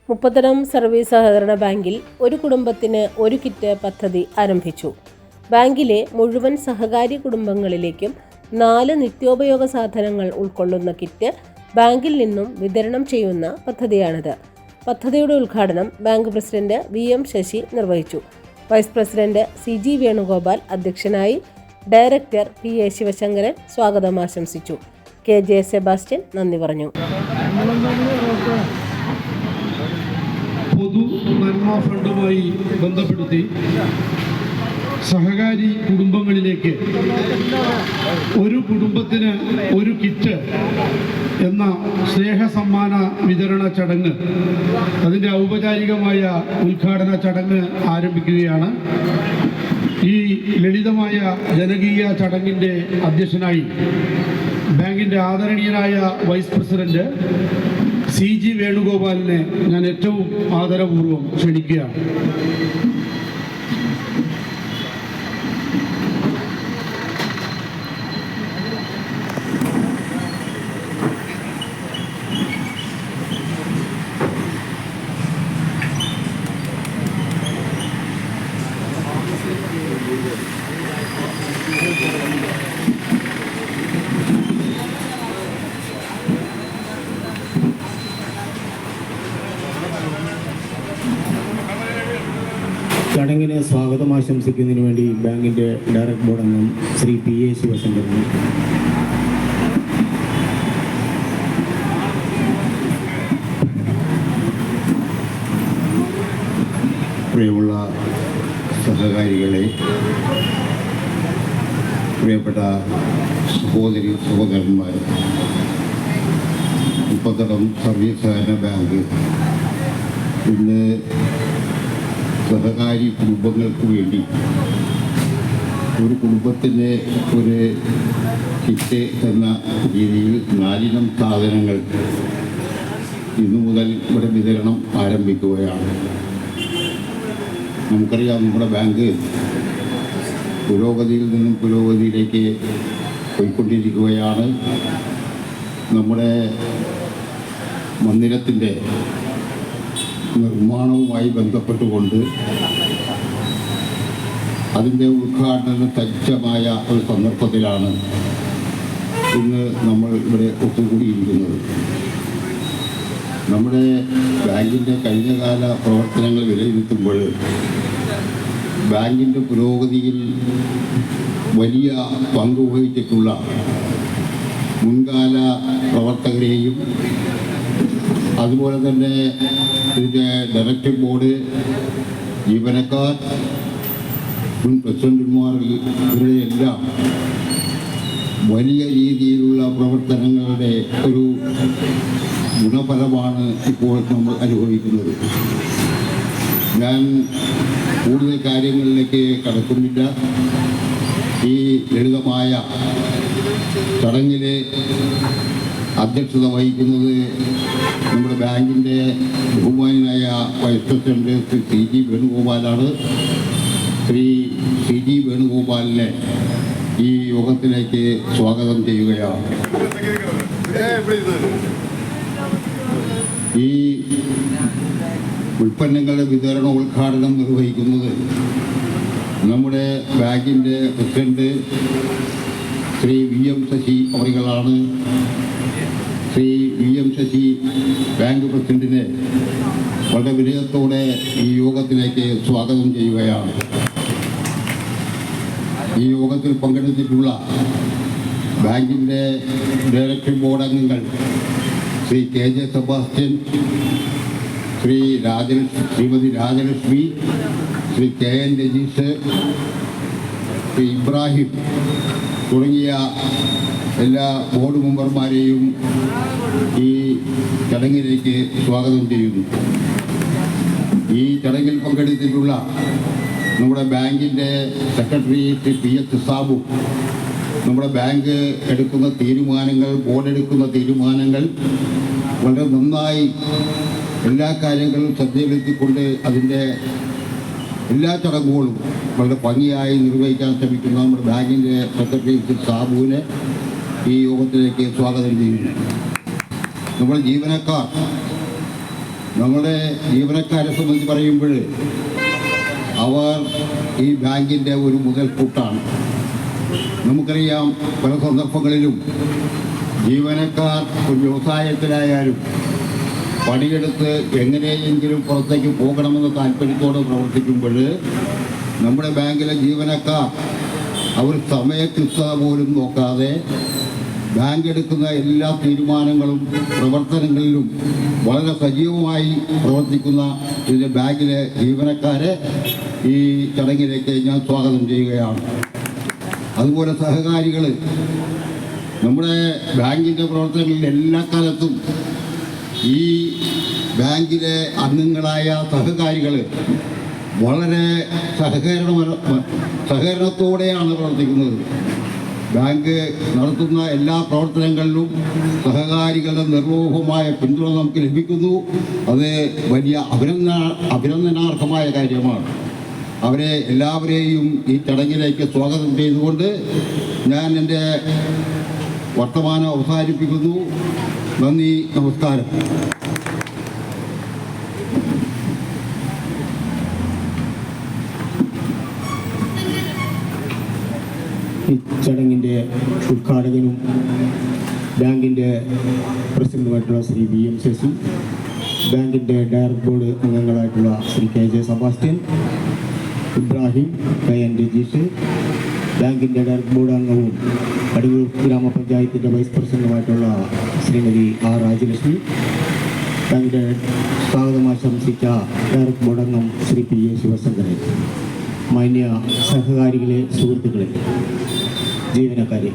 Muppathadam service സഹകരണ ബാങ്കിൽ ഒരു കുടുംബത്തിന് ഒരു കിറ്റ് പദ്ധതി ആരംഭിച്ചു. ബാങ്കിലെ മുഴുവൻ സഹകാരി കുടുംബങ്ങളിലേക്കും 4 നിത്യോപയോഗ സാധനങ്ങൾ ഉൾക്കൊള്ളുന്ന കിറ്റ് ബാങ്കിൽ നിന്നും വിതരണം ചെയ്യുന്ന പദ്ധതിയാണിത്. പദ്ധതിയുടെ ഉദ്ഘാടനം ബാങ്ക് പ്രസിഡന്റ് VM ശശി നിർവഹിച്ചു. വൈസ് പ്രസിഡന്റ് CG വേണുഗോപാൽ അധ്യക്ഷനായി. ഡയറക്ടർ PA ശിവശങ്കരൻ സ്വാഗതം ആശംസിച്ചു. KJ സെബാസ്റ്റ്യൻ നന്ദി പറഞ്ഞു. പൊതു നന്മ ഫണ്ടുമായി ബന്ധപ്പെടുത്തി സഹകാരി കുടുംബങ്ങളിലേക്ക് ഒരു കുടുംബത്തിന് ഒരു കിറ്റ് എന്ന സ്നേഹസമ്മാന വിതരണ ചടങ്ങ്, അതിൻ്റെ ഔപചാരികമായ ഉദ്ഘാടന ചടങ്ങ് ആരംഭിക്കുകയാണ്. ഈ ലളിതമായ ജനകീയ ചടങ്ങിൻ്റെ അധ്യക്ഷനായി ബാങ്കിൻ്റെ ആദരണീയനായ വൈസ് പ്രസിഡന്റ് CG വേണുഗോപാലിനെ ഞാൻ ഏറ്റവും ആദരപൂർവ്വം ക്ഷണിക്കുകയാണ്. ചടങ്ങിന് സ്വാഗതം ആശംസിക്കുന്നതിന് വേണ്ടി ബാങ്കിൻ്റെ ഡയറക്ടർ ബോർഡ് അംഗം ശ്രീ PA ശിവശങ്കരൻ. പ്രിയമുള്ള സഹകാരികളെ, പ്രിയപ്പെട്ട സഹോദരി സഹോദരന്മാർ, മുപ്പത്തടം സർവീസ് സഹകരണ ബാങ്ക് ഇന്ന് സഹകാരി കുടുംബങ്ങൾക്ക് വേണ്ടി ഒരു കുടുംബത്തിന് ഒരു കിറ്റ് എന്ന രീതിയിൽ 4 ഇനം സാധനങ്ങൾ ഇന്നു മുതൽ ഇവിടെ വിതരണം ആരംഭിക്കുകയാണ്. നമുക്കറിയാം, നമ്മുടെ ബാങ്ക് പുരോഗതിയിൽ നിന്നും പുരോഗതിയിലേക്ക് പോയിക്കൊണ്ടിരിക്കുകയാണ്. നമ്മുടെ മന്ദിരത്തിൻ്റെ നിർമ്മാണവുമായി ബന്ധപ്പെട്ടുകൊണ്ട് അതിൻ്റെ ഉദ്ഘാടന സജ്ജമായ ഒരു സന്ദർഭത്തിലാണ് ഇന്ന് നമ്മൾ ഇവിടെ ഒത്തുകൂടിയിരിക്കുന്നത്. നമ്മുടെ ബാങ്കിൻ്റെ കഴിഞ്ഞകാല പ്രവർത്തനങ്ങൾ വിലയിരുത്തുമ്പോൾ ബാങ്കിൻ്റെ പുരോഗതിയിൽ വലിയ പങ്ക് വഹിച്ചിട്ടുള്ള മുൻകാല പ്രവർത്തകരെയും അതുപോലെ തന്നെ ഇതിൻ്റെ ഡയറക്ടർ ബോർഡ്, ജീവനക്കാർ, മുൻ പ്രസിഡന്റുമാർ, ഇവരെല്ലാം വലിയ രീതിയിലുള്ള പ്രവർത്തനങ്ങളുടെ ഒരു ഗുണഫലമാണ് ഇപ്പോൾ നമ്മൾ അനുഭവിക്കുന്നത്. ഞാൻ കൂടുതൽ കാര്യങ്ങളിലേക്ക് കടക്കുന്നില്ല. ഈ ലളിതമായ ചടങ്ങിലെ അധ്യക്ഷത വഹിക്കുന്നത് നമ്മുടെ ബാങ്കിൻ്റെ ബഹുമാനായ വൈസ് പ്രസിഡന്റ് ശ്രീ CG വേണുഗോപാലാണ്. ശ്രീ CG വേണുഗോപാലിനെ ഈ യോഗത്തിലേക്ക് സ്വാഗതം ചെയ്യുകയാണ്. ഈ ഉൽപ്പന്നങ്ങളുടെ വിതരണ ഉദ്ഘാടനം നിർവഹിക്കുന്നത് നമ്മുടെ ബാങ്കിൻ്റെ പ്രസിഡന്റ് ശ്രീ VM ശശി അവരുകളാണ്. ശ്രീ VM ശശി ബാങ്ക് പ്രസിഡന്റിനെ വളരെ വിനയത്തോടെ ഈ യോഗത്തിലേക്ക് സ്വാഗതം ചെയ്യുകയാണ്. ഈ യോഗത്തിൽ പങ്കെടുത്തിട്ടുള്ള ബാങ്കിൻ്റെ ഡയറക്ടർ ബോർഡ് അംഗങ്ങൾ Shri KJ Sebastian, Shrimati Rajalakshmi, Shri KN Rajeesh, Shri Ibrahim തുടങ്ങിയ എല്ലാ ബോർഡ് മെമ്പർമാരെയും ഈ ചടങ്ങിലേക്ക് സ്വാഗതം ചെയ്യുന്നു. ഈ ചടങ്ങിൽ പങ്കെടുത്തിട്ടുള്ള നമ്മുടെ ബാങ്കിൻ്റെ സെക്രട്ടറി ശ്രീ PH സാബു നമ്മുടെ ബാങ്ക് എടുക്കുന്ന തീരുമാനങ്ങൾ, ബോർഡ് എടുക്കുന്ന തീരുമാനങ്ങൾ വളരെ നന്നായി എല്ലാ കാര്യങ്ങളും ശ്രദ്ധയിലെത്തിക്കൊണ്ട് അതിൻ്റെ എല്ലാ ചടങ്ങുകളും വളരെ ഭംഗിയായി നിർവഹിക്കാൻ ശ്രമിക്കുന്ന നമ്മുടെ ബാങ്കിൻ്റെ സെക്രട്ടറി ശ്രീ സാബുവിനെ ഈ യോഗത്തിലേക്ക് സ്വാഗതം ചെയ്യുന്നു. നമ്മുടെ ജീവനക്കാർ നമ്മുടെ ജീവനക്കാരെ സംബന്ധിച്ച് പറയുമ്പോൾ അവർ ഈ ബാങ്കിൻ്റെ ഒരു മുതൽക്കൂട്ടാണ്. നമുക്കറിയാം, പല സന്ദർഭങ്ങളിലും ജീവനക്കാർ ഒരു വ്യവസായത്തിലായാലും പണിയെടുത്ത് എങ്ങനെയെങ്കിലും പുറത്തേക്ക് പോകണമെന്ന താല്പര്യത്തോടെ പ്രവർത്തിക്കുമ്പോൾ നമ്മുടെ ബാങ്കിലെ ജീവനക്കാർ അവർ സമയകൃത്യത പോലും നോക്കാതെ ബാങ്ക് എടുക്കുന്ന എല്ലാ തീരുമാനങ്ങളും പ്രവർത്തനങ്ങളിലും വളരെ സജീവമായി പ്രവർത്തിക്കുന്ന ഇതിൻ്റെ ബാങ്കിലെ ജീവനക്കാരെ ഈ ചടങ്ങിലേക്ക് ഞാൻ സ്വാഗതം ചെയ്യുകയാണ്. അതുപോലെ സഹകാരികൾ, നമ്മുടെ ബാങ്കിൻ്റെ പ്രവർത്തനങ്ങളിൽ എല്ലാ കാലത്തും ഈ ബാങ്കിലെ അംഗങ്ങളായ സഹകാരികൾ വളരെ സഹകരണത്തോടെയാണ് പ്രവർത്തിക്കുന്നത്. ബാങ്ക് നടത്തുന്ന എല്ലാ പ്രവർത്തനങ്ങളിലും സഹകാരികളുടെ നിർലോഭമായ പിന്തുണ നമുക്ക് ലഭിക്കുന്നു. അത് വലിയ അഭിനന്ദനാർഹമായ കാര്യമാണ്. അവരെ എല്ലാവരെയും ഈ ചടങ്ങിലേക്ക് സ്വാഗതം ചെയ്തുകൊണ്ട് ഞാൻ എൻ്റെ വർത്തമാനം അവസാനിപ്പിക്കുന്നു. നന്ദി, നമസ്കാരം. ഈ ചടങ്ങിൻ്റെ ഉദ്ഘാടകനും ബാങ്കിൻ്റെ പ്രസിഡന്റുമായിട്ടുള്ള ശ്രീ BM ശശി, ബാങ്കിൻ്റെ ഡയറക്ടർ ബോർഡ് അംഗങ്ങളായിട്ടുള്ള Shri KJ Sebastian, Ibrahim, KN Rajeesh, ബാങ്കിൻ്റെ ഡയറക്ടർ ബോർഡ് അംഗവും അടൂർ ഗ്രാമപഞ്ചായത്തിൻ്റെ വൈസ് പ്രസിഡന്റുമായിട്ടുള്ള ശ്രീമതി R രാജലക്ഷ്മി, ബാങ്കിൻ്റെ സ്വാഗതം ആശംസിച്ച ഡയറക്ടർ ബോർഡ് അംഗം ശ്രീ PA ശിവശങ്കരൻ, മാന്യ സഹകാരികളെ, സുഹൃത്തുക്കളെ, ജീവനക്കാരെ,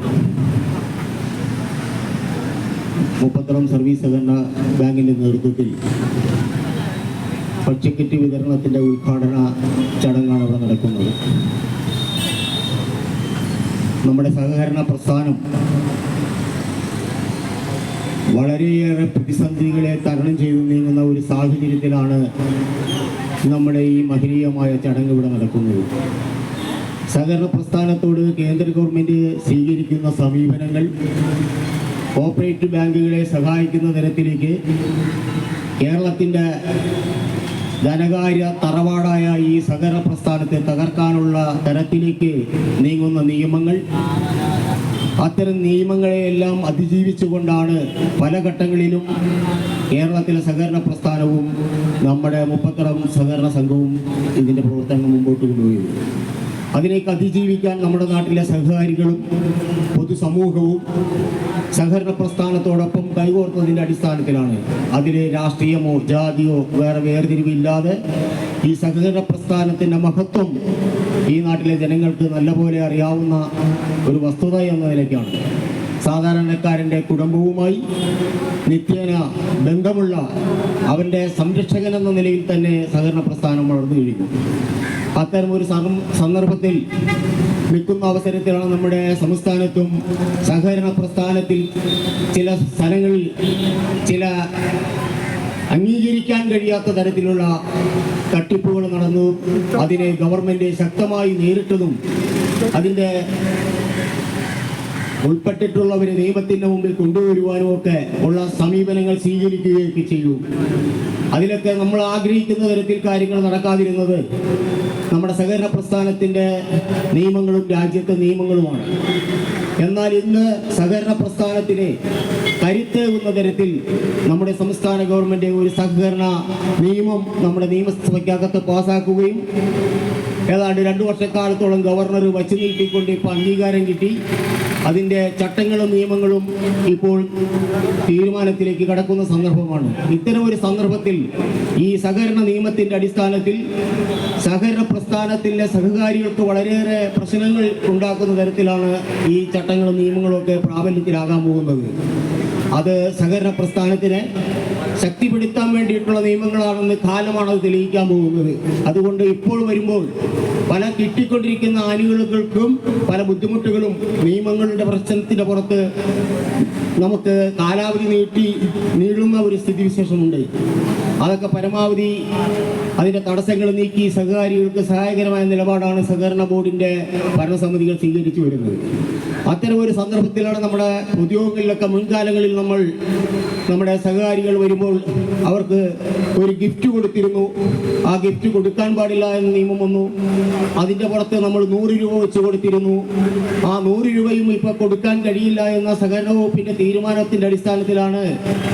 മുപ്പത്തളം സർവീസ് സഹകരണ ബാങ്കിൻ്റെ നേതൃത്വത്തിൽ ഭക്ഷ്യക്കിറ്റ് വിതരണത്തിൻ്റെ ഉദ്ഘാടന ചടങ്ങാണ് ഇവിടെ നടക്കുന്നത്. നമ്മുടെ സഹകരണ പ്രസ്ഥാനം വളരെയേറെ പ്രതിസന്ധികളെ തരണം ചെയ്തു നീങ്ങുന്ന ഒരു സാഹചര്യത്തിലാണ് നമ്മുടെ ഈ മഹനീയമായ ചടങ്ങ് ഇവിടെ നടക്കുന്നത്. സഹകരണ പ്രസ്ഥാനത്തോട് കേന്ദ്ര ഗവൺമെൻറ് സ്വീകരിക്കുന്ന സമീപനങ്ങൾ കോർപ്പറേറ്റ് ബാങ്കുകളെ സഹായിക്കുന്ന തരത്തിലേക്ക് കേരളത്തിൻ്റെ ധനകാര്യ തറവാടായ ഈ സഹകരണ പ്രസ്ഥാനത്തെ തകർക്കാനുള്ള തരത്തിലേക്ക് നീങ്ങുന്ന നിയമങ്ങൾ, അത്തരം നിയമങ്ങളെയെല്ലാം അതിജീവിച്ചുകൊണ്ടാണ് പല ഘട്ടങ്ങളിലും കേരളത്തിലെ സഹകരണ പ്രസ്ഥാനവും നമ്മുടെ മുപ്പത്തളം സഹകരണ സംഘവും ഇതിൻ്റെ പ്രവർത്തനങ്ങൾ മുമ്പോട്ട് കൊണ്ടുപോയത്. അതിലേക്ക് അതിജീവിക്കാൻ നമ്മുടെ നാട്ടിലെ സഹകാരികളും പൊതുസമൂഹവും സഹകരണ പ്രസ്ഥാനത്തോടൊപ്പം കൈകോർത്തതിൻ്റെ അടിസ്ഥാനത്തിലാണ്. അതിൽ രാഷ്ട്രീയമോ ജാതിയോ വേറെ വേർതിരിവില്ലാതെ ഈ സഹകരണ പ്രസ്ഥാനത്തിൻ്റെ മഹത്വം ഈ നാട്ടിലെ ജനങ്ങൾക്ക് നല്ലപോലെ അറിയാവുന്ന ഒരു വസ്തുത എന്ന നിലയ്ക്കാണ് സാധാരണക്കാരൻ്റെ കുടുംബവുമായി നിത്യേന ബന്ധമുള്ള അവൻ്റെ സംരക്ഷകൻ എന്ന നിലയിൽ തന്നെ സഹകരണ പ്രസ്ഥാനം വളർന്നു കഴിഞ്ഞു. അത്തരമൊരു സന്ദർഭത്തിൽ നിൽക്കുന്ന അവസരത്തിലാണ് നമ്മുടെ സംസ്ഥാനത്തും സഹകരണ പ്രസ്ഥാനത്തിൽ ചില സ്ഥലങ്ങളിൽ ചില അംഗീകരിക്കാൻ കഴിയാത്ത തരത്തിലുള്ള തട്ടിപ്പുകൾ നടന്നു. അതിനെ ഗവൺമെൻറ് ശക്തമായി നേരിട്ടതും അതിൻ്റെ ഉൾപ്പെട്ടിട്ടുള്ളവരെ നിയമത്തിൻ്റെ മുമ്പിൽ കൊണ്ടുവരുവാനും ഒക്കെ ഉള്ള സമീപനങ്ങൾ സ്വീകരിക്കുകയൊക്കെ ചെയ്യും. അതിലൊക്കെ നമ്മൾ ആഗ്രഹിക്കുന്ന തരത്തിൽ കാര്യങ്ങൾ നടക്കാതിരുന്നത് നമ്മുടെ സഹകരണ പ്രസ്ഥാനത്തിൻ്റെ നിയമങ്ങളും രാജ്യത്തെ നിയമങ്ങളുമാണ്. എന്നാൽ ഇന്ന് സഹകരണ പ്രസ്ഥാനത്തിനെ കരുത്തേകുന്ന തരത്തിൽ നമ്മുടെ സംസ്ഥാന ഗവൺമെൻറ് ഒരു സഹകരണ നിയമം നമ്മുടെ നിയമസഭയ്ക്കകത്ത് പാസ്സാക്കുകയും ഏതാണ്ട് 2 വർഷക്കാലത്തോളം ഗവർണർ വച്ചു നീട്ടിക്കൊണ്ട് ഇപ്പോൾ അംഗീകാരം കിട്ടി. അതിൻ്റെ ചട്ടങ്ങളും നിയമങ്ങളും ഇപ്പോൾ തീരുമാനത്തിലേക്ക് കടക്കുന്ന സന്ദർഭമാണ്. ഇത്തരമൊരു സന്ദർഭത്തിൽ ഈ സഹകരണ നിയമത്തിൻ്റെ അടിസ്ഥാനത്തിൽ സഹകരണ പ്രസ്ഥാനത്തിലെ സഹകാരികൾക്ക് വളരെയേറെ പ്രശ്നങ്ങൾ ഉണ്ടാക്കുന്ന തരത്തിലാണ് ഈ ചട്ടങ്ങളും നിയമങ്ങളും ഒക്കെ പ്രാബല്യത്തിലാകാൻ പോകുന്നത്. അത് സഹകരണ പ്രസ്ഥാനത്തിനെ ശക്തിപ്പെടുത്താൻ വേണ്ടിയിട്ടുള്ള നിയമങ്ങളാണെന്ന് കാലമാണ് അത് തെളിയിക്കാൻ പോകുന്നത്. അതുകൊണ്ട് ഇപ്പോൾ വരുമ്പോൾ പല കിട്ടിക്കൊണ്ടിരിക്കുന്ന ആനുകൂല്യങ്ങൾക്കും പല ബുദ്ധിമുട്ടുകളും നിയമങ്ങളുടെ പ്രശ്നത്തിൻ്റെ പുറത്ത് നമുക്ക് കാലാവധി നീളുന്ന ഒരു സ്ഥിതിവിശേഷമുണ്ട്. അതൊക്കെ പരമാവധി അതിൻ്റെ തടസ്സങ്ങൾ നീക്കി സഹകാരികൾക്ക് സഹായകരമായ നിലപാടാണ് സഹകരണ ബോർഡിൻ്റെ ഭരണസമിതികൾ സ്വീകരിച്ചു വരുന്നത്. അത്തരം ഒരു സന്ദർഭത്തിലാണ് നമ്മുടെ ഉദ്യോഗങ്ങളിലൊക്കെ മുൻകാലങ്ങളിൽ നമ്മൾ നമ്മുടെ സഹകാരികൾ വരുമ്പോൾ അവർക്ക് ഒരു ഗിഫ്റ്റ് കൊടുത്തിരുന്നു. ആ ഗിഫ്റ്റ് കൊടുക്കാൻ പാടില്ല എന്ന നിയമം വന്നു. അതിൻ്റെ പുറത്ത് നമ്മൾ 100 രൂപ വെച്ച് കൊടുത്തിരുന്നു. ആ 100 രൂപയും ഇപ്പോൾ കൊടുക്കാൻ കഴിയില്ല എന്ന സഹകരണ വകുപ്പിൻ്റെ തീരുമാനത്തിൻ്റെ അടിസ്ഥാനത്തിലാണ്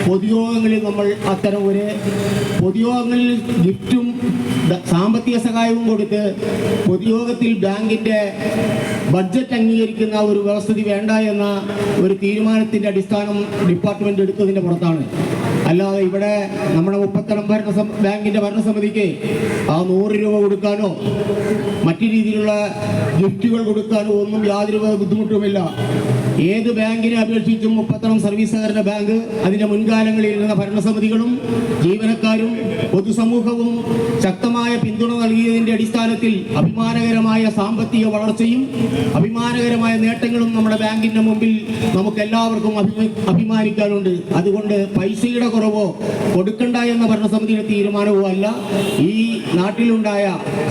പൊതുയോഗങ്ങളിൽ നമ്മൾ അത്തരം ഒരു പൊതുയോഗങ്ങളിൽ ഗിഫ്റ്റും സാമ്പത്തിക സഹായവും കൊടുത്ത് പൊതുയോഗത്തിൽ ബാങ്കിൻ്റെ ബഡ്ജറ്റ് അംഗീകരിക്കുന്ന ഒരു വ്യവസ്ഥിതി വേണ്ട എന്ന ഒരു തീരുമാനത്തിൻ്റെ അടിസ്ഥാനം ഡിപ്പാർട്ട്മെൻറ്റ് എടുത്തതിൻ്റെ പുറത്താണ്. അല്ലാതെ ഇവിടെ നമ്മുടെ മുപ്പത്തടം ബാങ്കിൻ്റെ ഭരണസമിതിക്ക് ആ 100 രൂപ കൊടുക്കാനോ മറ്റു രീതിയിലുള്ള ഗിഫ്റ്റുകൾ കൊടുക്കാനോ ഒന്നും യാതൊരു ബുദ്ധിമുട്ടുമില്ല. ഏത് ബാങ്കിനെ അപേക്ഷിച്ചും മുപ്പത്തടം സർവീസ് സഹകരണ ബാങ്ക് അതിൻ്റെ മുൻകാലങ്ങളിൽ ഇരുന്ന ഭരണസമിതികളും ജീവനക്കാരും പൊതുസമൂഹവും ശക്തമായ പിന്തുണ നൽകിയതിൻ്റെ അടിസ്ഥാനത്തിൽ അഭിമാനകരമായ സാമ്പത്തിക വളർച്ചയും അഭിമാനകരമായ നേട്ടങ്ങളും നമ്മുടെ ബാങ്കിൻ്റെ മുമ്പിൽ നമുക്ക് എല്ലാവർക്കും അഭിമാനിക്കാനുണ്ട്. അതുകൊണ്ട് പൈസയുടെ കുറവോ കൊടുക്കണ്ട എന്ന ഭരണസമിതിയുടെ തീരുമാനവോ അല്ല ഈ നാട്ടിലുണ്ടായ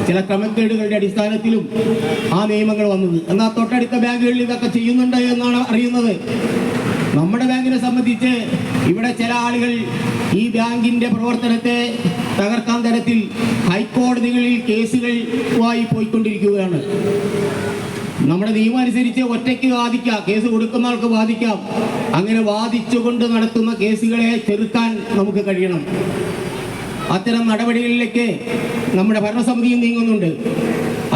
ചില ക്രമക്കേടുകളുടെ അടിസ്ഥാനത്തിലും ആ നിയമങ്ങൾ വന്നത്. എന്നാൽ തൊട്ടടുത്ത ബാങ്കുകളിൽ ഇതൊക്കെ ചെയ്യുന്നുണ്ട് എന്നാണ് അറിയുന്നത്. നമ്മുടെ ബാങ്കിനെ സംബന്ധിച്ച് ഇവിടെ ചില ആളുകൾ ഈ ബാങ്കിൻ്റെ പ്രവർത്തനത്തെ തകർക്കാൻ തരത്തിൽ ഹൈക്കോടതികളിൽ കേസുകളുമായി പോയിക്കൊണ്ടിരിക്കുകയാണ്. നമ്മുടെ നിയമം അനുസരിച്ച് ഒറ്റയ്ക്ക് വാദിക്കാം, കേസ് കൊടുക്കുന്ന ആൾക്ക് വാദിക്കാം. അങ്ങനെ വാദിച്ചുകൊണ്ട് നടത്തുന്ന കേസുകളെ ചെറുക്കാൻ നമുക്ക് കഴിയണം. അത്തരം നടപടികളിലേക്ക് നമ്മുടെ ഭരണസമിതിയും നീങ്ങുന്നുണ്ട്.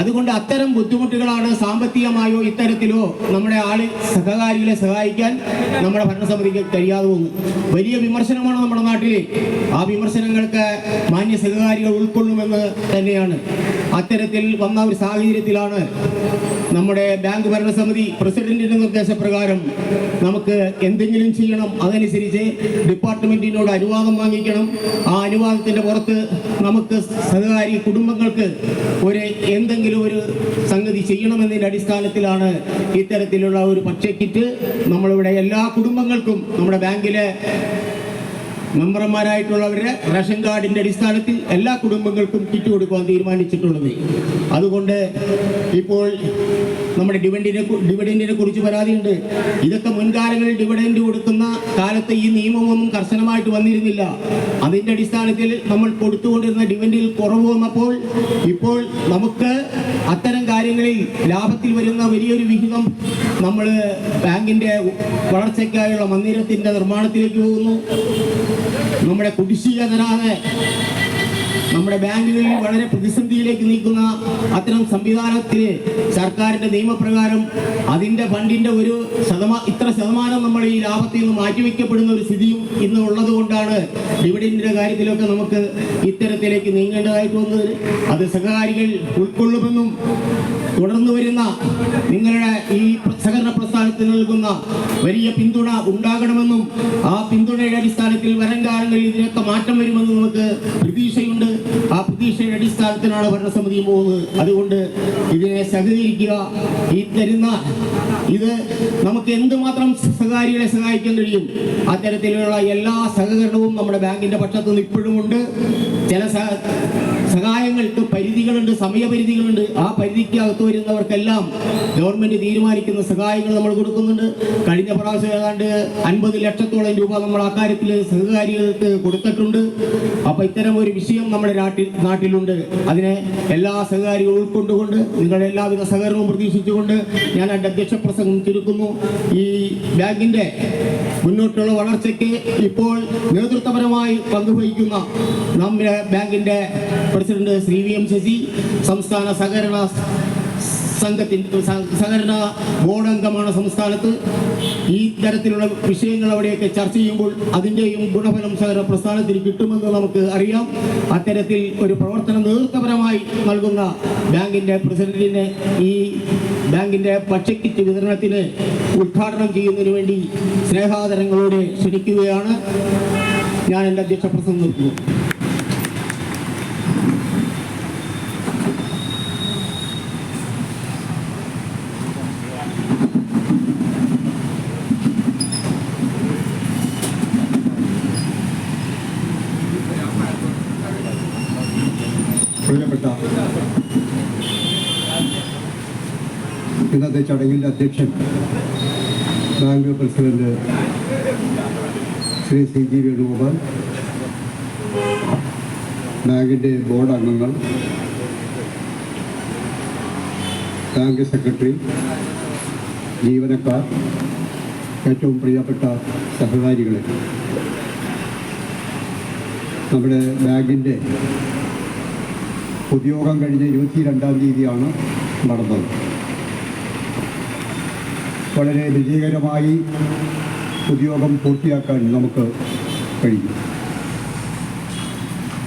അതുകൊണ്ട് അത്തരം ബുദ്ധിമുട്ടുകളാണ് സാമ്പത്തികമായോ ഇത്തരത്തിലോ നമ്മുടെ സഹകാരികളെ സഹായിക്കാൻ നമ്മുടെ ഭരണസമിതിക്ക് കഴിയാതെ പോകുന്നു. വലിയ വിമർശനമാണ് നമ്മുടെ നാട്ടിൽ. ആ വിമർശനങ്ങൾക്ക് മാന്യ സഹകാരികൾ ഉൾക്കൊള്ളുമെന്ന് തന്നെയാണ്. അത്തരത്തിൽ വന്ന ഒരു സാഹചര്യത്തിലാണ് നമ്മുടെ ബാങ്ക് ഭരണസമിതി പ്രസിഡന്റിന്റെ നിർദ്ദേശപ്രകാരം നമുക്ക് എന്തെങ്കിലും ചെയ്യണം, അതനുസരിച്ച് ഡിപ്പാർട്ട്മെന്റിനോട് അനുവാദം വാങ്ങിക്കണം. ആ അനുവാദത്തിന്റെ പുറത്ത് നമുക്ക് സഹകാരി കുടുംബങ്ങൾക്ക് എന്തെങ്കിലും ഒരു സംഗതി ചെയ്യണമെന്നതിൻ്റെ അടിസ്ഥാനത്തിലാണ് ഇത്തരത്തിലുള്ള ഒരു ഭക്ഷ്യക്കിറ്റ് നമ്മളിവിടെ എല്ലാ കുടുംബങ്ങൾക്കും നമ്മുടെ ബാങ്കിലെ മെമ്പർമാരായിട്ടുള്ളവരുടെ റേഷൻ കാർഡിൻ്റെ അടിസ്ഥാനത്തിൽ എല്ലാ കുടുംബങ്ങൾക്കും കിറ്റ് കൊടുക്കുവാൻ തീരുമാനിച്ചിട്ടുള്ളത്. അതുകൊണ്ട് ഇപ്പോൾ നമ്മുടെ ഡിവിഡൻറ്റിനെ കുറിച്ച് പരാതിയുണ്ട്. ഇതൊക്കെ മുൻകാലങ്ങളിൽ ഡിവിഡൻറ്റ് കൊടുക്കുന്ന കാലത്ത് ഈ നിയമമൊന്നും കർശനമായിട്ട് വന്നിരുന്നില്ല. അതിൻ്റെ അടിസ്ഥാനത്തിൽ നമ്മൾ കൊടുത്തുകൊണ്ടിരുന്ന ഡിവിഡൻറ്റിൽ കുറവ് വന്നപ്പോൾ ഇപ്പോൾ നമുക്ക് അത്തരം കാര്യങ്ങളിൽ ലാഭത്തിൽ വരുന്ന വലിയൊരു വിഹിതം നമ്മൾ ബാങ്കിൻ്റെ വളർച്ചയ്ക്കായുള്ള മന്ദിരത്തിൻ്റെ നിർമ്മാണത്തിലേക്ക് പോകുന്നു. നമ്മുടെ കുടിശ്ശിക തരാതെ നമ്മുടെ ബാങ്കുകളിൽ വളരെ പ്രതിസന്ധിയിലേക്ക് നീക്കുന്ന അത്തരം സംവിധാനത്തിൽ സർക്കാരിൻ്റെ നിയമപ്രകാരം അതിൻ്റെ ഫണ്ടിൻ്റെ ഇത്ര ശതമാനം നമ്മൾ ഈ ലാഭത്തിൽ നിന്ന് മാറ്റിവെക്കപ്പെടുന്ന ഒരു സ്ഥിതിയും ഇന്ന് ഉള്ളത് കൊണ്ടാണ് ഡിവിഡൻറ്റിൻ്റെ കാര്യത്തിലൊക്കെ നമുക്ക് ഇത്തരത്തിലേക്ക് നീങ്ങേണ്ടതായിട്ട് വന്നത്. അത് സഹകാരികൾ ഉൾക്കൊള്ളുമെന്നും തുടർന്നു വരുന്ന നിങ്ങളുടെ ഈ സഹകരണ പ്രസ്ഥാനത്തിന് നൽകുന്ന വലിയ പിന്തുണ ഉണ്ടാകണമെന്നും ആ പിന്തുണയുടെ അടിസ്ഥാനത്തിൽ വരും കാലങ്ങളിൽ ഇതിനൊക്കെ മാറ്റം വരുമെന്നും നമുക്ക് പ്രതീക്ഷയുണ്ട്. ആ പ്രതീക്ഷയുടെ അടിസ്ഥാനത്തിലാണ് ഭരണസമിതി പോകുന്നത്. അതുകൊണ്ട് ഇതിനെ സഹകരിക്കുക. ഈ തരുന്ന ഇത് നമുക്ക് എന്തുമാത്രം സഹകാരികളെ സഹായിക്കാൻ കഴിയും അത്തരത്തിലുള്ള എല്ലാ സഹകരണവും നമ്മുടെ ബാങ്കിന്റെ പക്ഷത്തു നിന്ന് ഇപ്പോഴും ഉണ്ട്. ചില സഹായങ്ങൾക്ക് പരിധികളുണ്ട്, സമയപരിധികളുണ്ട്. ആ പരിധിക്കകത്ത് വരുന്നവർക്കെല്ലാം ഗവൺമെന്റ് തീരുമാനിക്കുന്ന സഹായങ്ങൾ നമ്മൾ കൊടുക്കുന്നുണ്ട്. കഴിഞ്ഞ പ്രാവശ്യം ഏതാണ്ട് 50 ലക്ഷത്തോളം രൂപ നമ്മൾ ആ കാര്യത്തിൽ സഹകാരികൾക്ക് കൊടുത്തിട്ടുണ്ട്. അപ്പൊ ഇത്തരം ഒരു വിഷയം നമ്മുടെ നാട്ടിലുണ്ട്. അതിനെ എല്ലാ സഹകാരികളും ഉൾക്കൊണ്ടുകൊണ്ട് നിങ്ങളുടെ എല്ലാവിധ സഹകരണവും പ്രതീക്ഷിച്ചുകൊണ്ട് ഞാൻ എൻ്റെ അധ്യക്ഷ പ്രസംഗം ചുരുക്കുന്നു. ഈ ബാങ്കിന്റെ മുന്നോട്ടുള്ള വളർച്ചയ്ക്ക് ഇപ്പോൾ നേതൃത്വപരമായി പങ്കുവഹിക്കുന്ന നമ്മുടെ ബാങ്കിന്റെ പ്രസിഡന്റ് ശ്രീ VM ശശി, സംസ്ഥാന സഹകരണ ബോർഡ് അംഗമാണ് സംസ്ഥാനത്ത്. ഈ തരത്തിലുള്ള വിഷയങ്ങൾ അവിടെയൊക്കെ ചർച്ച ചെയ്യുമ്പോൾ അതിൻ്റെയും ഗുണഫലം സഹകരണ പ്രസ്ഥാനത്തിന് കിട്ടുമെന്ന് നമുക്ക് അറിയാം. അത്തരത്തിൽ ഒരു പ്രവർത്തനം നേതൃത്വപരമായി നൽകുന്ന ബാങ്കിൻ്റെ പ്രസിഡന്റിനെ ഈ ബാങ്കിൻ്റെ ഭക്ഷ്യക്കിറ്റ് വിതരണത്തിന് ഉദ്ഘാടനം ചെയ്യുന്നതിന് വേണ്ടി സ്നേഹാദരങ്ങളോടെ ക്ഷണിക്കുകയാണ്. ഞാൻ എൻ്റെ അധ്യക്ഷ പ്രസംഗം നിർത്തുന്നു. ഇന്നത്തെ ചടങ്ങിൻ്റെ അധ്യക്ഷൻ bank president Shri C G Venugopal, ബാങ്കിൻ്റെ ബോർഡ് അംഗങ്ങൾ, ബാങ്ക് സെക്രട്ടറി, ജീവനക്കാർ, ഏറ്റവും പ്രിയപ്പെട്ട സഹകാരികളെ, നമ്മുടെ ബാങ്കിൻ്റെ പൊതുയോഗം കഴിഞ്ഞ 22-ാം തീയതിയാണ് നടന്നത്. വളരെ വിജയകരമായി പൊതുയോഗം പൂർത്തിയാക്കാൻ നമുക്ക് കഴിയും.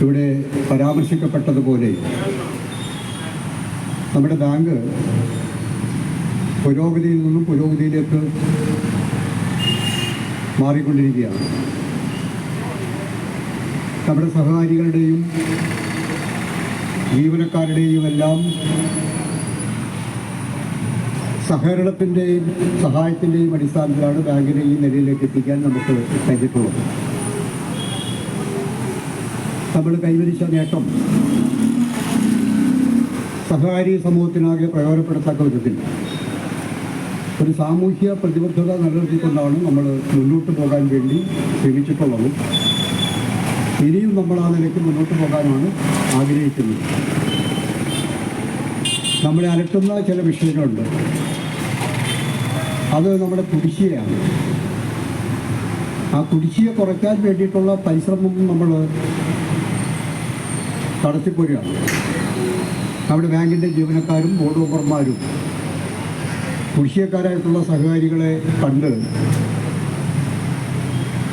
ഇവിടെ പരാമർശിക്കപ്പെട്ടതുപോലെ നമ്മുടെ ബാങ്ക് പുരോഗതിയിൽ നിന്നും പുരോഗതിയിലേക്ക് മാറിക്കൊണ്ടിരിക്കുകയാണ്. നമ്മുടെ സഹകാരികളുടെയും ജീവനക്കാരുടെയും എല്ലാം സഹകരണത്തിൻ്റെയും സഹായത്തിൻ്റെയും അടിസ്ഥാനത്തിലാണ് ബാങ്കിനെ ഈ നിലയിലേക്ക് എത്തിക്കാൻ നമുക്ക് കഴിഞ്ഞിട്ടുള്ളത്. നമ്മൾ കൈവരിച്ച നേട്ടം സഹകാരി സമൂഹത്തിനാകെ പ്രയോജനപ്പെടുത്തക്ക വിധത്തിൽ ഒരു സാമൂഹ്യ പ്രതിബദ്ധത നിലനിർത്തിക്കൊണ്ടാണ് നമ്മൾ മുന്നോട്ട് പോകാൻ വേണ്ടി ശ്രമിച്ചിട്ടുള്ളത്. ഇനിയും നമ്മൾ ആ നിലയ്ക്ക് മുന്നോട്ട് പോകാനാണ് ആഗ്രഹിക്കുന്നത്. നമ്മളെ അലട്ടുന്ന ചില വിഷയങ്ങളുണ്ട്. അത് നമ്മുടെ കുടിശ്ശികയാണ്. ആ കുടിശ്ശിക കുറയ്ക്കാൻ വേണ്ടിയിട്ടുള്ള പരിശ്രമം നമ്മൾ നടത്തിപ്പോരുകയാണ്. നമ്മുടെ ബാങ്കിൻ്റെ ജീവനക്കാരും ബോർഡ് മെമ്പർമാരും കുടിശ്ശികക്കാരായിട്ടുള്ള സഹകാരികളെ കണ്ട്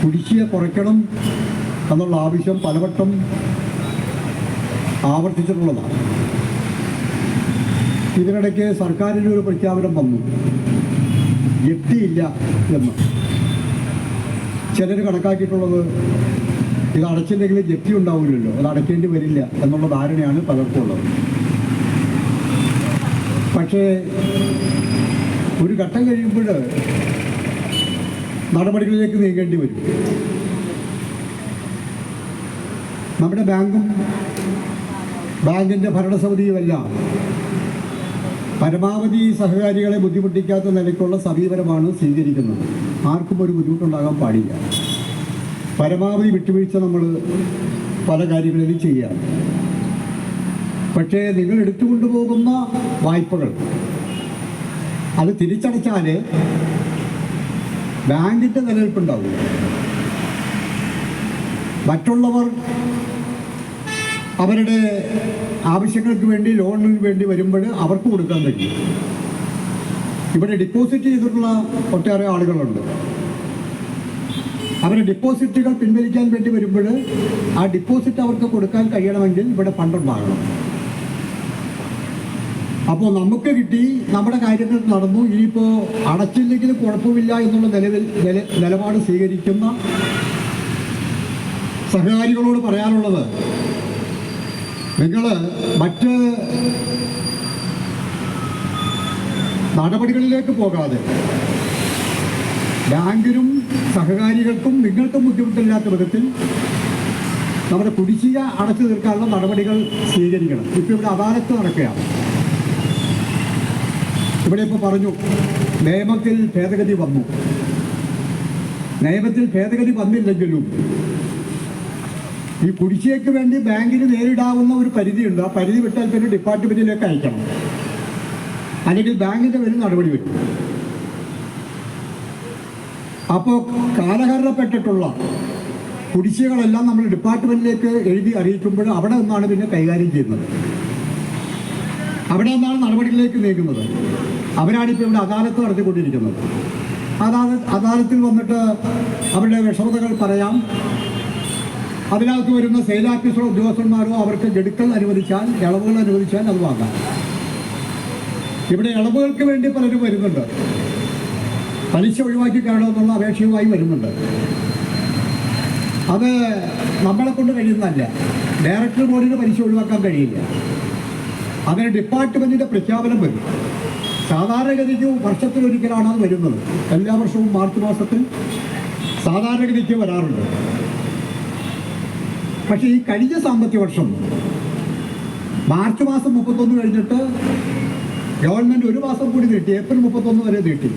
കുടിശ്ശിക കുറയ്ക്കണം എന്നുള്ള ആവശ്യം പലവട്ടം ആവർത്തിച്ചിട്ടുള്ളതാണ്. ഇതിനിടയ്ക്ക് സർക്കാരിൻ്റെ ഒരു പ്രഖ്യാപനം വന്നു, ജപ്തിയില്ല എന്ന്. ചിലർ കണക്കാക്കിയിട്ടുള്ളത് ഇത് അടച്ചില്ലെങ്കിൽ ജപ്തി ഉണ്ടാവില്ലല്ലോ, അത് അടയ്ക്കേണ്ടി വരില്ല എന്നുള്ള ധാരണയാണ് പലർക്കും ഉള്ളത്. പക്ഷേ ഒരു ഘട്ടം കഴിയുമ്പോൾ നടപടികളിലേക്ക് നീങ്ങേണ്ടി വരും. നമ്മുടെ ബാങ്കും ബാങ്കിൻ്റെ ഭരണസമിതിയുമെല്ലാം പരമാവധി സഹകാരികളെ ബുദ്ധിമുട്ടിക്കാത്ത നിലയ്ക്കുള്ള സമീപനമാണ് സ്വീകരിക്കുന്നത്. ആർക്കും ഒരു ബുദ്ധിമുട്ടുണ്ടാകാൻ പാടില്ല. പരമാവധി വിട്ടുവീഴ്ച നമ്മൾ പല കാര്യങ്ങളിലും ചെയ്യാം. പക്ഷേ നിങ്ങൾ എടുത്തുകൊണ്ടുപോകുന്ന വായ്പകൾ അത് തിരിച്ചടച്ചാൽ ബാങ്കിൻ്റെ നിലനിൽപ്പുണ്ടാവില്ല. മറ്റുള്ളവർ അവരുടെ ആവശ്യങ്ങൾക്ക് വേണ്ടി ലോണിന് വേണ്ടി വരുമ്പോൾ അവർക്ക് കൊടുക്കാൻ കഴിയും. ഇവിടെ ഡിപ്പോസിറ്റ് ചെയ്തിട്ടുള്ള ഒട്ടേറെ ആളുകളുണ്ട്. അവരുടെ ഡിപ്പോസിറ്റുകൾ പിൻവലിക്കാൻ വേണ്ടി വരുമ്പോൾ ആ ഡിപ്പോസിറ്റ് അവർക്ക് കൊടുക്കാൻ കഴിയണമെങ്കിൽ ഇവിടെ ഫണ്ടുണ്ടാകണം. അപ്പോൾ നമുക്ക് കിട്ടി, നമ്മുടെ കാര്യങ്ങൾ നടന്നു, ഇനിയിപ്പോൾ അടച്ചില്ലെങ്കിലും കുഴപ്പമില്ല എന്നുള്ള നിലപാട് സ്വീകരിക്കുന്ന സഹകാരികളോട് പറയാനുള്ളത്, നിങ്ങൾ മറ്റ് നടപടികളിലേക്ക് പോകാതെ ബാങ്കിനും സഹകാരികൾക്കും നിങ്ങൾക്കും ബുദ്ധിമുട്ടില്ലാത്ത വിധത്തിൽ നമ്മുടെ കുടിശ്ശിക അടച്ചു തീർക്കാനുള്ള നടപടികൾ സ്വീകരിക്കണം. ഇപ്പോൾ ഇവിടെ അദാലത്ത് നടക്കുകയാണ്. ഇവിടെ ഇപ്പോൾ പറഞ്ഞു നിയമത്തിൽ ഭേദഗതി വന്നു. നിയമത്തിൽ ഭേദഗതി വന്നില്ലെങ്കിലും ഈ കുടിശ്ശികയ്ക്ക് വേണ്ടി ബാങ്കിന് നേരിടാവുന്ന ഒരു പരിധിയുണ്ട്. ആ പരിധി വിട്ടാൽ പിന്നെ ഡിപ്പാർട്ട്മെൻറ്റിലേക്ക് അയക്കണം, അല്ലെങ്കിൽ ബാങ്കിൻ്റെ പേരിൽ നടപടി വരും. അപ്പോൾ കാലഹരണപ്പെട്ടിട്ടുള്ള കുടിശ്ശികകളെല്ലാം നമ്മൾ ഡിപ്പാർട്ട്മെൻറ്റിലേക്ക് എഴുതി അറിയിക്കുമ്പോൾ അവിടെ നിന്നാണ് പിന്നെ കൈകാര്യം ചെയ്യുന്നത്. അവിടെ നിന്നാണ് നടപടികളിലേക്ക് നീങ്ങുന്നത്. അവരാണിപ്പോൾ ഇവിടെ അദാലത്ത് നടത്തിക്കൊണ്ടിരിക്കുന്നത്. അദാലത്തിൽ വന്നിട്ട് അവരുടെ വിഷമതകൾ പറയാം. അതിനകത്ത് വരുന്ന സെയിൽ ഓഫീസറോ ഉദ്യോഗസ്ഥന്മാരോ അവർക്ക് ഗഡുക്കൾ അനുവദിച്ചാൽ, ഇളവുകൾ അനുവദിച്ചാൽ അത് വാങ്ങാം. ഇവിടെ ഇളവുകൾക്ക് വേണ്ടി പലരും വരുന്നുണ്ട്. പലിശ ഒഴിവാക്കി കാണുമെന്നുള്ള അപേക്ഷയുമായി വരുന്നുണ്ട്. അത് നമ്മളെ കൊണ്ട് കഴിയുന്നതല്ല. ഡയറക്ടർ ബോർഡിന് പലിശ ഒഴിവാക്കാൻ കഴിയില്ല. അങ്ങനെ ഡിപ്പാർട്ട്മെൻറ്റിൻ്റെ പ്രഖ്യാപനം വരും. സാധാരണഗതിക്ക് വർഷത്തിലൊരിക്കലാണ് അത് വരുന്നത്. എല്ലാ വർഷവും മാർച്ച് മാസത്തിൽ സാധാരണഗതിക്ക് വരാറുണ്ട്. പക്ഷേ ഈ കഴിഞ്ഞ സാമ്പത്തിക വർഷം മാർച്ച് മാസം 31 കഴിഞ്ഞിട്ട് ഗവൺമെൻറ് ഒരു മാസം കൂടി നീട്ടി, ഏപ്രിൽ 31 വരെ നീട്ടി.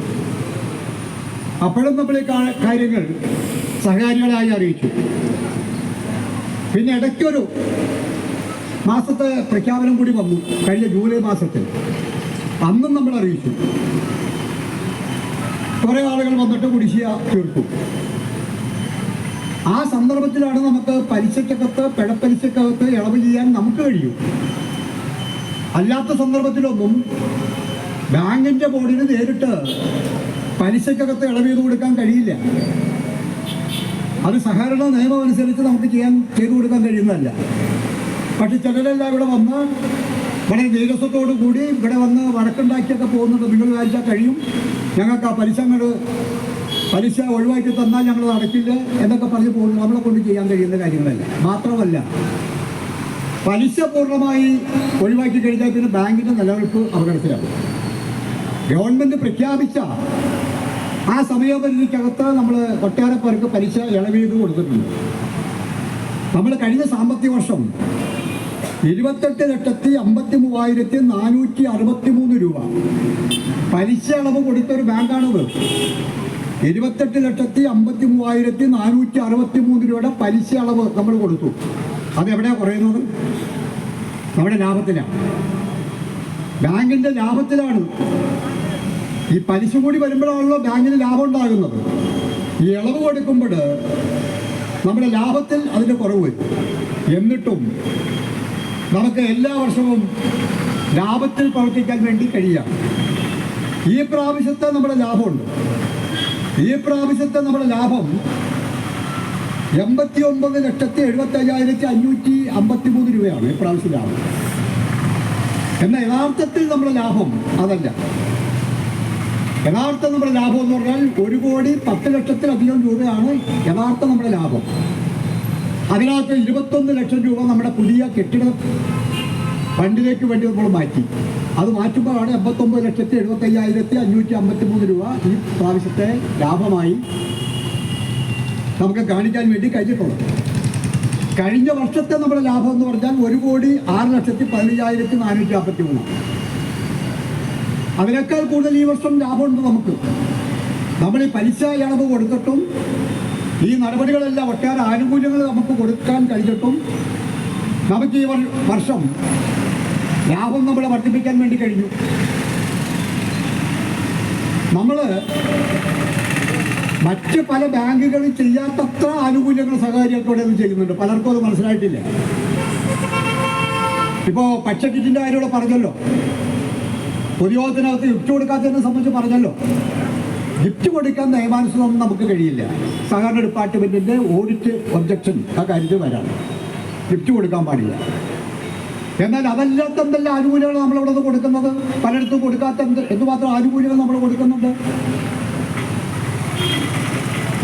അപ്പോഴും നമ്മൾ ഈ കാര്യങ്ങൾ സഹകാരികളായി അറിയിച്ചു. പിന്നെ ഇടയ്ക്കൊരു മാസത്തെ പ്രഖ്യാപനം കൂടി വന്നു, കഴിഞ്ഞ ജൂലൈ മാസത്തിൽ. അന്നും നമ്മൾ അറിയിച്ചു. കുറേ ആളുകൾ വന്നിട്ട് കുടിശ്ശിക തീർത്തു. ആ സന്ദർഭത്തിലാണ് നമുക്ക് പലിശക്കകത്ത്, പിഴപ്പലിശക്കകത്ത് ഇളവ് ചെയ്യാൻ നമുക്ക് കഴിയും. അല്ലാത്ത സന്ദർഭത്തിലൊന്നും ബാങ്കിൻ്റെ ബോർഡിന് നേരിട്ട് പലിശക്കകത്ത് ഇളവ് ചെയ്ത് കൊടുക്കാൻ കഴിയില്ല. അത് സഹകരണ നിയമം അനുസരിച്ച് നമുക്ക് ചെയ്തു കൊടുക്കാൻ കഴിയുന്നതല്ല. പക്ഷെ ചിലരെല്ലാം ഇവിടെ വന്ന് വളരെ ദേവസ്വത്തോടു കൂടി ഇവിടെ വന്ന് വഴക്കുണ്ടാക്കിയൊക്കെ പോകുന്നുണ്ട്. നിങ്ങൾ വിചാരിച്ചാൽ കഴിയും, ഞങ്ങൾക്ക് ആ പലിശ ഒഴിവാക്കി തന്നാൽ ഞങ്ങൾ അടയ്ക്കില്ല എന്നൊക്കെ പറഞ്ഞ് പോകുന്നു. നമ്മളെ കൊണ്ട് ചെയ്യാൻ കഴിയുന്ന കാര്യങ്ങളല്ല. മാത്രമല്ല, പലിശ പൂർണ്ണമായി ഒഴിവാക്കി കഴിഞ്ഞാൽ പിന്നെ ബാങ്കിൻ്റെ നിലനിൽപ്പ് അപകടത്തിലാകും. ഗവൺമെൻറ് പ്രഖ്യാപിച്ച ആ സമയപരിധിക്കകത്ത് നമ്മൾ ഒട്ടേറെ പേർക്ക് പലിശ ഇളവ് ചെയ്ത് കൊടുത്തിട്ടുണ്ട്. നമ്മൾ കഴിഞ്ഞ സാമ്പത്തിക വർഷം 28,53,463 രൂപ പലിശ ഇളവ് കൊടുത്തൊരു ബാങ്കാണത്. 28,53,463 രൂപയുടെ പലിശ ഇളവ് നമ്മൾ കൊടുത്തു. അതെവിടെയാണ് കുറയുന്നത്? നമ്മുടെ ലാഭത്തിലാണ്, ബാങ്കിൻ്റെ ലാഭത്തിലാണ്. ഈ പലിശ കൂടി വരുമ്പോഴാണല്ലോ ബാങ്കിന് ലാഭം ഉണ്ടാകുന്നത്. ഈ ഇളവ് കൊടുക്കുമ്പോൾ നമ്മുടെ ലാഭത്തിൽ അതിൻ്റെ കുറവ് വരും. എന്നിട്ടും നമുക്ക് എല്ലാ വർഷവും ലാഭത്തിൽ പ്രവർത്തിക്കാൻ വേണ്ടി കഴിയാം. ഈ പ്രാവശ്യത്തെ നമ്മുടെ ലാഭമുണ്ട്. ഈ പ്രാവശ്യത്തെ നമ്മുടെ ലാഭം 89,75,553 രൂപയാണ് ഈ പ്രാവശ്യം ലാഭം. എന്നാൽ യഥാർത്ഥത്തിൽ നമ്മുടെ ലാഭം അതല്ല. യഥാർത്ഥ നമ്മുടെ ലാഭം എന്ന് പറഞ്ഞാൽ 1,10,00,000-ലധികം രൂപയാണ് യഥാർത്ഥ നമ്മുടെ ലാഭം. അതിനകത്ത് 21 ലക്ഷം രൂപ നമ്മുടെ പുതിയ കെട്ടിട ഫണ്ടിലേക്ക് വേണ്ടി നമ്മൾ മാറ്റി. അത് മാറ്റുമ്പോഴാണ് 89,75,553 രൂപ ഈ പ്രാവശ്യത്തെ ലാഭമായി നമുക്ക് കാണിക്കാൻ വേണ്ടി കഴിഞ്ഞിട്ടുള്ളത്. കഴിഞ്ഞ വർഷത്തെ നമ്മുടെ ലാഭം എന്ന് പറഞ്ഞാൽ 1,06,15,453. അതിനേക്കാൾ കൂടുതൽ ഈ വർഷം ലാഭമുണ്ട് നമുക്ക്. നമ്മൾ ഈ പലിശ ഇളവ് കൊടുത്തിട്ടും ഈ നടപടികളെല്ലാം ഒട്ടേറെ ആനുകൂല്യങ്ങൾ നമുക്ക് കൊടുക്കാൻ കഴിഞ്ഞിട്ടും നമുക്ക് ഈ വർഷം ലാഭം നമ്മൾ വർദ്ധിപ്പിക്കാൻ വേണ്ടി കഴിഞ്ഞു. നമ്മൾ മറ്റ് പല ബാങ്കുകളും ചെയ്യാത്തത്ര ആനുകൂല്യങ്ങൾ സഹകാരികൾക്കൂടെ ചെയ്യുന്നുണ്ട്. പലർക്കും അത് മനസ്സിലായിട്ടില്ല. ഇപ്പോൾ പച്ചക്കിറ്റിൻ്റെ കാര്യം ഇവിടെ പറഞ്ഞല്ലോ, പൊതുയോഗത്തിനകത്ത് ഗിഫ്റ്റ് കൊടുക്കാത്തതിനെ സംബന്ധിച്ച് പറഞ്ഞല്ലോ. ഗിഫ്റ്റ് കൊടുക്കാൻ നിയമാനുസൃതം നമുക്ക് കഴിയില്ല. സഹകരണ ഡിപ്പാർട്ട്മെൻറ്റിൻ്റെ ഓഡിറ്റ് ഒബ്ജക്ഷൻ ആ കാര്യത്തിൽ വരാണ്. ഗിഫ്റ്റ് കൊടുക്കാൻ പാടില്ല. എന്നാൽ അതല്ലാത്ത എന്തെല്ലാം ആനുകൂല്യങ്ങൾ നമ്മളിവിടെ നിന്ന് കൊടുക്കുന്നത്, പലയിടത്തും കൊടുക്കാത്ത എന്തുമാത്രം ആനുകൂല്യങ്ങൾ നമ്മൾ കൊടുക്കുന്നുണ്ട്.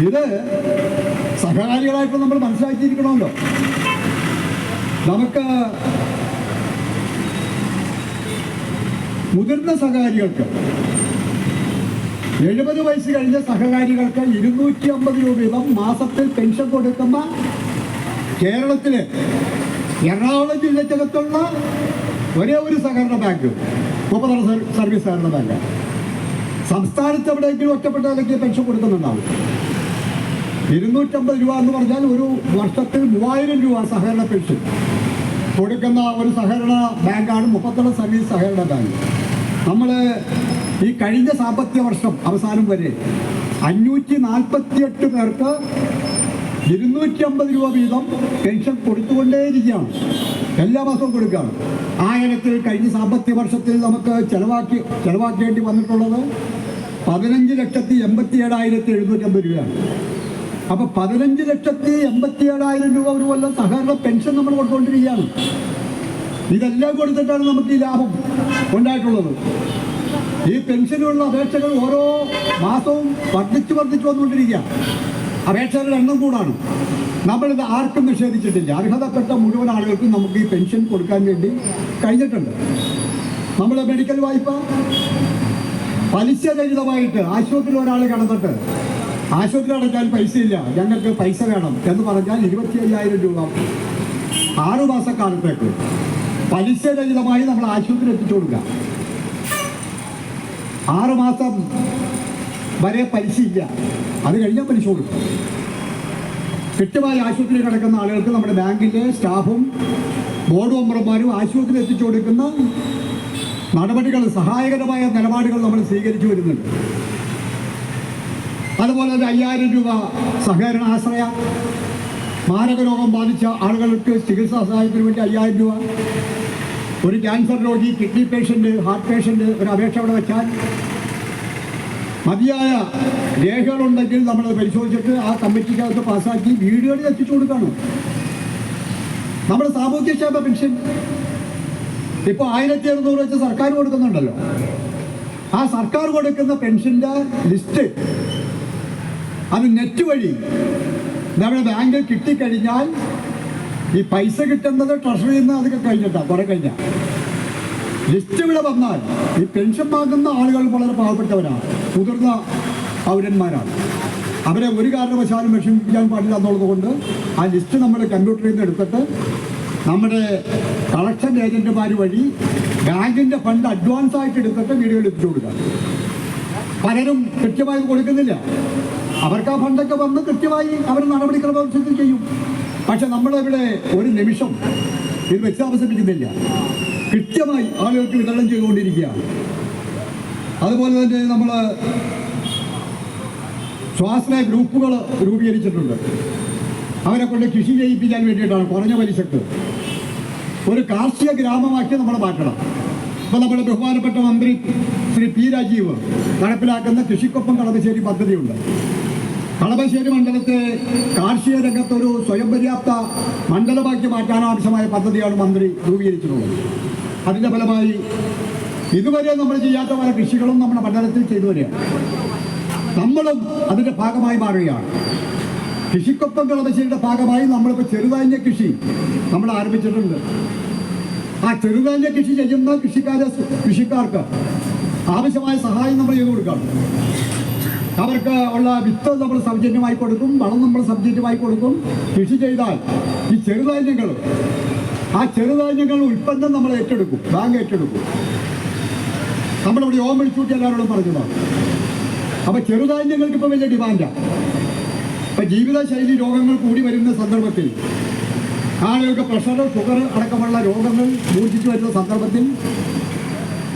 ഇത് സഹകാരികളായിട്ട് നമ്മൾ മനസ്സിലാക്കിയിരിക്കണമല്ലോ. നമുക്ക് മുതിർന്ന സഹകാരികൾക്ക് 70 വയസ്സ് കഴിഞ്ഞ സഹകാരികൾക്ക് 250 രൂപ വീതം മാസത്തിൽ പെൻഷൻ കൊടുക്കുന്ന കേരളത്തിലെ എറണാകുളം ജില്ലയ്ക്കകത്തുള്ള ഒരേ ഒരു സഹകരണ ബാങ്ക് ഉപതല സർവീസ് സഹകരണ ബാങ്ക്. സംസ്ഥാനത്ത് എവിടെയെങ്കിലും ഒറ്റപ്പെട്ട നിലയ്ക്ക് പെൻഷൻ കൊടുക്കുന്നുണ്ടാവും. 250 രൂപ എന്ന് പറഞ്ഞാൽ ഒരു വർഷത്തിൽ 3000 രൂപ സഹകരണ പെൻഷൻ കൊടുക്കുന്ന ഒരു സഹകരണ ബാങ്കാണ് മുപ്പത്തല സർവീസ് സഹകരണ ബാങ്ക്. നമ്മൾ ഈ കഴിഞ്ഞ സാമ്പത്തിക വർഷം അവസാനം വരെ 548 പേർക്ക് 250 രൂപ വീതം പെൻഷൻ കൊടുത്തുകൊണ്ടേയിരിക്കുകയാണ്. എല്ലാ മാസവും കൊടുക്കുകയാണ്. ആ ഇനത്തിൽ കഴിഞ്ഞ സാമ്പത്തിക വർഷത്തിൽ നമുക്ക് ചെലവാക്കേണ്ടി വന്നിട്ടുള്ളത് 15,87,750 രൂപയാണ്. അപ്പോൾ 15,87,700 രൂപ ഒരു കൊല്ലം സഹകരണ പെൻഷൻ നമ്മൾ കൊടുത്തുകൊണ്ടിരിക്കുകയാണ്. ഇതെല്ലാം കൊടുത്തിട്ടാണ് നമുക്ക് ഈ ലാഭം ഉണ്ടായിട്ടുള്ളത്. ഈ പെൻഷനുള്ള അപേക്ഷകൾ ഓരോ മാസവും വർദ്ധിച്ചു വന്നുകൊണ്ടിരിക്കുക. അപേക്ഷകളുടെ എണ്ണം കൂടാണ്. നമ്മളിത് ആർക്കും നിഷേധിച്ചിട്ടില്ല. അർഹതപ്പെട്ട മുഴുവൻ ആളുകൾക്കും നമുക്ക് ഈ പെൻഷൻ കൊടുക്കാൻ വേണ്ടി കഴിഞ്ഞിട്ടുണ്ട്. നമ്മൾ മെഡിക്കൽ വായ്പ പലിശരഹിതമായിട്ട് ആശുപത്രിയിൽ ഒരാൾ കിടന്നിട്ട് ആശുപത്രി അടയ്ക്കാൻ പൈസയില്ല, ഞങ്ങൾക്ക് പൈസ വേണം എന്ന് പറഞ്ഞാൽ 25,000 രൂപ 6 മാസക്കാലത്തേക്ക് പലിശരഹിതമായി നമ്മൾ ആശുപത്രി എത്തിച്ചു കൊടുക്കുക. 6 മാസം വരെ പലിശയില്ല. അത് കഴിഞ്ഞാൽ പലിശ കൊടുക്കും. കൃത്യമായി ആശുപത്രിയിൽ കിടക്കുന്ന ആളുകൾക്ക് നമ്മുടെ ബാങ്കിലെ സ്റ്റാഫും ബോർഡ് മെമ്പർമാരും ആശുപത്രിയിൽ എത്തിച്ചു കൊടുക്കുന്ന നടപടികൾ, സഹായകരമായ നിലപാടുകൾ നമ്മൾ സ്വീകരിച്ചു വരുന്നുണ്ട്. അതുപോലെ തന്നെ 5000 രൂപ സഹകരണ ആശ്രയ, മാരക രോഗം ബാധിച്ച ആളുകൾക്ക് ചികിത്സാ സഹായത്തിന് വേണ്ടി 5000 രൂപ, ഒരു ക്യാൻസർ രോഗി, കിഡ്നി പേഷ്യൻ്റ്, ഹാർട്ട് പേഷ്യൻ്റ് ഒരു അപേക്ഷ അവിടെ വെച്ചാൽ മതിയായ രേഖകളുണ്ടെങ്കിൽ നമ്മളത് പരിശോധിച്ചിട്ട് ആ കമ്മിറ്റിക്കകത്ത് പാസ്സാക്കി വീടുകളിൽ എത്തിച്ചു കൊടുക്കുകയാണ്. നമ്മുടെ സാമൂഹ്യക്ഷേമ പെൻഷൻ ഇപ്പോൾ 1600 വെച്ച് സർക്കാർ കൊടുക്കുന്നുണ്ടല്ലോ. ആ സർക്കാർ കൊടുക്കുന്ന പെൻഷൻ്റെ ലിസ്റ്റ് അത് നെറ്റ് വഴി നമ്മുടെ ബാങ്കിൽ കിട്ടിക്കഴിഞ്ഞാൽ ഈ പൈസ കിട്ടുന്നത് ട്രഷറിയിൽ നിന്ന് അതൊക്കെ കഴിഞ്ഞിട്ടാണ്, കുറെ കഴിഞ്ഞാൽ ലിസ്റ്റ് ഇവിടെ വന്നാൽ ഈ പെൻഷൻ വാങ്ങുന്ന ആളുകൾ വളരെ പാവപ്പെട്ടവരാണ്, മുതിർന്ന പൗരന്മാരാണ്. അവരെ ഒരു കാരണവശാലും വിഷമിപ്പിക്കാൻ പാടില്ല എന്നുള്ളത് കൊണ്ട് ആ ലിസ്റ്റ് നമ്മുടെ കമ്പ്യൂട്ടറിൽ നിന്ന് എടുത്തിട്ട് നമ്മുടെ കളക്ഷൻ ഏജന്റുമാർ വഴി ബാങ്കിൻ്റെ ഫണ്ട് അഡ്വാൻസ് ആയിട്ട് എടുത്തിട്ട് വീടുകളിൽ എത്തിച്ചു കൊടുക്കാം. പലരും കൃത്യമായി കൊടുക്കുന്നില്ല. അവർക്ക് ആ ഫണ്ടൊക്കെ വന്ന് കൃത്യമായി അവർ നടപടിക്രമം ചെയ്യും. പക്ഷെ നമ്മളിവിടെ ഒരു നിമിഷം ഇത് വെച്ച് താമസിപ്പിക്കുന്നില്ല, കൃത്യമായി ആളുകൾക്ക് വിതരണം ചെയ്തുകൊണ്ടിരിക്കുകയാണ്. അതുപോലെ തന്നെ നമ്മൾ സ്വാശ്രയ ഗ്രൂപ്പുകൾ രൂപീകരിച്ചിട്ടുണ്ട്. അവരെ കൊണ്ട് കൃഷി ചെയ്യിപ്പിക്കാൻ വേണ്ടിയിട്ടാണ് കുറഞ്ഞ പലിശക്ക് ഒരു കാർഷിക ഗ്രാമമാക്കി നമ്മൾ മാറ്റണം. ഇപ്പോൾ നമ്മുടെ ബഹുമാനപ്പെട്ട മന്ത്രി ശ്രീ പി രാജീവ് നടപ്പിലാക്കുന്ന കൃഷിക്കൊപ്പം കളമശ്ശേരി പദ്ധതിയുണ്ട്. കളമശ്ശേരി മണ്ഡലത്തെ കാർഷിക രംഗത്തൊരു സ്വയം പര്യാപ്ത മണ്ഡലമാക്കി മാറ്റാൻ ആവശ്യമായ പദ്ധതിയാണ് മന്ത്രി രൂപീകരിച്ചിട്ടുള്ളത്. അതിൻ്റെ ഫലമായി ഇതുവരെ നമ്മൾ ചെയ്യാത്ത പല കൃഷികളും നമ്മുടെ മണ്ഡലത്തിൽ ചെയ്തു വരികയാണ്. നമ്മളും അതിൻ്റെ ഭാഗമായി മാറുകയാണ്. കൃഷിക്കൊപ്പം കളമശ്ശേരിയുടെ ഭാഗമായി നമ്മളിപ്പോൾ ചെറുധാന്യ കൃഷി നമ്മൾ ആരംഭിച്ചിട്ടുണ്ട്. ആ ചെറുധാന്യ കൃഷി ചെയ്യുന്ന കൃഷിക്കാർക്ക് ആവശ്യമായ സഹായം നമ്മൾ ചെയ്തു കൊടുക്കണം. അവർക്ക് ഉള്ള വിത്ത് നമ്മൾ സൗജന്യമായി കൊടുക്കും, വളം നമ്മൾ സൗജന്യമായി കൊടുക്കും. കൃഷി ചെയ്താൽ ഈ ചെറുധാന്യങ്ങൾ, ആ ചെറുധാന്യങ്ങൾ ഉൽപ്പന്നം നമ്മൾ ഏറ്റെടുക്കും, ബാങ്ക് ഏറ്റെടുക്കും. നമ്മളിവിടെ യോഗം വിളിച്ചുകൂട്ടി എല്ലാവരോടും പറഞ്ഞതാണ്. അപ്പോൾ ചെറുധാന്യങ്ങൾക്ക് ഇപ്പോൾ വലിയ ഡിമാൻഡാണ്. ഇപ്പം ജീവിതശൈലി രോഗങ്ങൾ കൂടി വരുന്ന സന്ദർഭത്തിൽ, ആളുകൾക്ക് പ്രഷർ, ഷുഗർ അടക്കമുള്ള രോഗങ്ങൾ മൂർച്ഛിച്ചു വരുന്ന സന്ദർഭത്തിൽ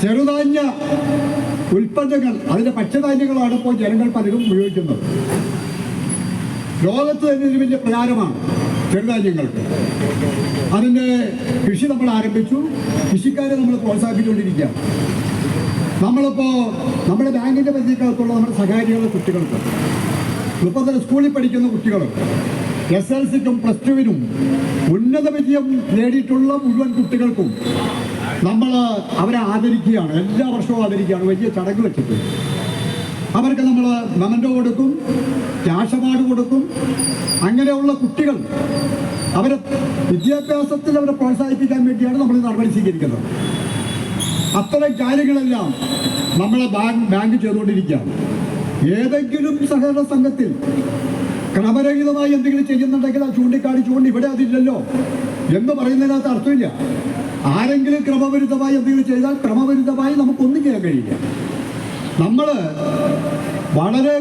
ചെറുധാന്യ ഉൽപ്പന്നങ്ങൾ, അതിൻ്റെ ഭക്ഷ്യധാന്യങ്ങളാണ് ഇപ്പോൾ ജനങ്ങൾ പലരും ഉപയോഗിക്കുന്നത്. ലോകത്ത് തന്നെ ഒരു വലിയ പ്രചാരമാണ് ചെറുധാന്യങ്ങൾക്ക്. അതിൻ്റെ കൃഷി നമ്മൾ ആരംഭിച്ചു. കൃഷിക്കാരെ നമ്മൾ പ്രോത്സാഹിപ്പിച്ചുകൊണ്ടിരിക്കുകയാണ്. നമ്മളിപ്പോൾ നമ്മുടെ ബാങ്കിൻ്റെ പരിധിക്കകത്തുള്ള നമ്മുടെ സഹകാരികളുടെ കുട്ടികൾക്ക്, ഇപ്പോൾ തന്നെ സ്കൂളിൽ പഠിക്കുന്ന കുട്ടികൾ, SLCക്കും +2-നും ഉന്നത വിജയം നേടിയിട്ടുള്ള മുഴുവൻ കുട്ടികൾക്കും നമ്മൾ അവരെ ആദരിക്കുകയാണ്. എല്ലാ വർഷവും ആദരിക്കുകയാണ്, വലിയ ചടങ്ങ് വെച്ചിട്ട്. അവർക്ക് നമ്മൾ മെമൻറ്റോ കൊടുക്കും, ക്യാഷ് അവാർഡ് കൊടുക്കും. അങ്ങനെയുള്ള കുട്ടികൾ അവരെ വിദ്യാഭ്യാസത്തിൽ അവരെ പ്രോത്സാഹിപ്പിക്കാൻ വേണ്ടിയാണ് നമ്മൾ നടപടി സ്വീകരിക്കുന്നത്. അത്തരം കാര്യങ്ങളെല്ലാം നമ്മളെ ബാങ്ക് ചെയ്തുകൊണ്ടിരിക്കുകയാണ്. ഏതെങ്കിലും സഹകരണ സംഘത്തിൽ ക്രമരഹിതമായി എന്തെങ്കിലും ചെയ്യുന്നുണ്ടെങ്കിൽ അത് ചൂണ്ടിക്കാണിച്ചുകൊണ്ട് ഇവിടെ അതില്ലല്ലോ എന്ന് പറയുന്നതിനകത്ത് അർത്ഥമില്ല. ആരെങ്കിലും ക്രമവിരുദ്ധമായി എന്തെങ്കിലും ചെയ്താൽ ക്രമവിരുദ്ധമായി നമുക്കൊന്നും ചെയ്യാൻ കഴിയില്ല. നമ്മൾ വളരെ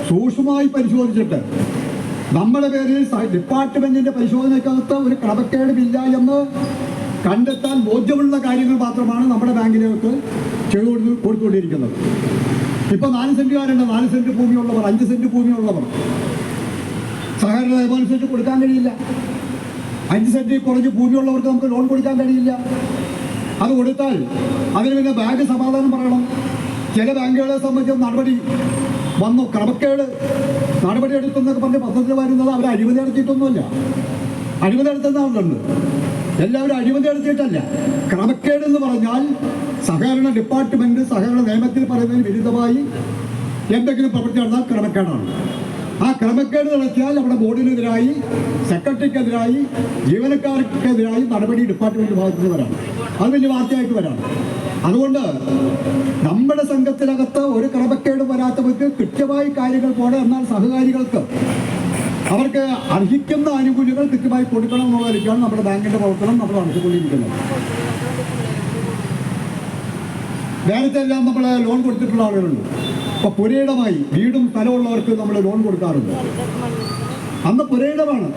സൂക്ഷ്മമായി പരിശോധിച്ചിട്ട് നമ്മുടെ പേരിൽ ഡിപ്പാർട്ട്മെന്റിന്റെ പരിശോധനയ്ക്കകത്ത് ഒരു ക്രമക്കേടുമില്ല എന്ന് കണ്ടെത്താൻ ബോധ്യമുള്ള കാര്യങ്ങൾ മാത്രമാണ് നമ്മുടെ ബാങ്കിലേക്ക് ചെയ്തു കൊടുത്തുകൊണ്ടിരിക്കുന്നത്. ഇപ്പോൾ 4 സെന്റുകാരുണ്ട്, 4 സെന്റ് ഭൂമിയുള്ളവർ, 5 സെന്റ് ഭൂമിയുള്ളവർ സഹകരണ നിയമമനുസരിച്ച് കൊടുക്കാൻ കഴിയില്ല. 5 സെന്റ് കുറഞ്ഞ് ഭൂമിയുള്ളവർക്ക് നമുക്ക് ലോൺ കൊടുക്കാൻ കഴിയില്ല. അത് കൊടുത്താൽ അതിന് പിന്നെ ബാങ്ക് സമാധാനം പറയണം. ചില ബാങ്കുകളെ സംബന്ധിച്ച് നടപടി വന്നു, ക്രമക്കേട് നടപടി എടുത്തെന്നൊക്കെ പറഞ്ഞ് പദ്ധതി വരുന്നത് അവർ അഴിമതി നടത്തിയിട്ടൊന്നുമല്ല. അഴിമതി നടത്തുന്നവരുണ്ട്, എല്ലാവരും അഴിമതി നടത്തിയിട്ടല്ല. ക്രമക്കേടെന്ന് പറഞ്ഞാൽ സഹകരണ ഡിപ്പാർട്ട്മെന്റ് സഹകരണ നിയമത്തിൽ പറയുന്നതിന് വിരുദ്ധമായി എന്തെങ്കിലും പ്രവൃത്തി നടന്നാൽ ക്രമക്കേടാണ്. ആ ക്രമക്കേട് നടത്തിയാൽ നമ്മുടെ ബോർഡിനെതിരായി, സെക്രട്ടറിക്കെതിരായി, ജീവനക്കാർക്കെതിരായി നടപടി ഡിപ്പാർട്ട്മെന്റ് ഭാഗത്തു നിന്ന് വരാണ്. അത് വലിയ വാർത്തയായിട്ട് വരാണ്. അതുകൊണ്ട് നമ്മുടെ സംഘത്തിനകത്ത് ഒരു ക്രമക്കേടും വരാത്തവർക്ക് കൃത്യമായി കാര്യങ്ങൾ പോകണം. എന്നാൽ സഹകാരികൾക്ക് അവർക്ക് അർഹിക്കുന്ന ആനുകൂല്യങ്ങൾ കൃത്യമായി കൊടുക്കണം എന്നുള്ളതിലേക്കാണ് നമ്മുടെ ബാങ്കിന്റെ പ്രവർത്തനം നമ്മൾ നടത്തിക്കൊണ്ടിരിക്കുന്നത്. നേരത്തെ എല്ലാം നമ്മൾ ലോൺ കൊടുത്തിട്ടുള്ള ആളുകളുണ്ട്. അപ്പോൾ പുരയിടമായി വീടും സ്ഥലമുള്ളവർക്ക് നമ്മൾ ലോൺ കൊടുക്കാറുണ്ട്. അന്ന് പുരയിടമാണ്,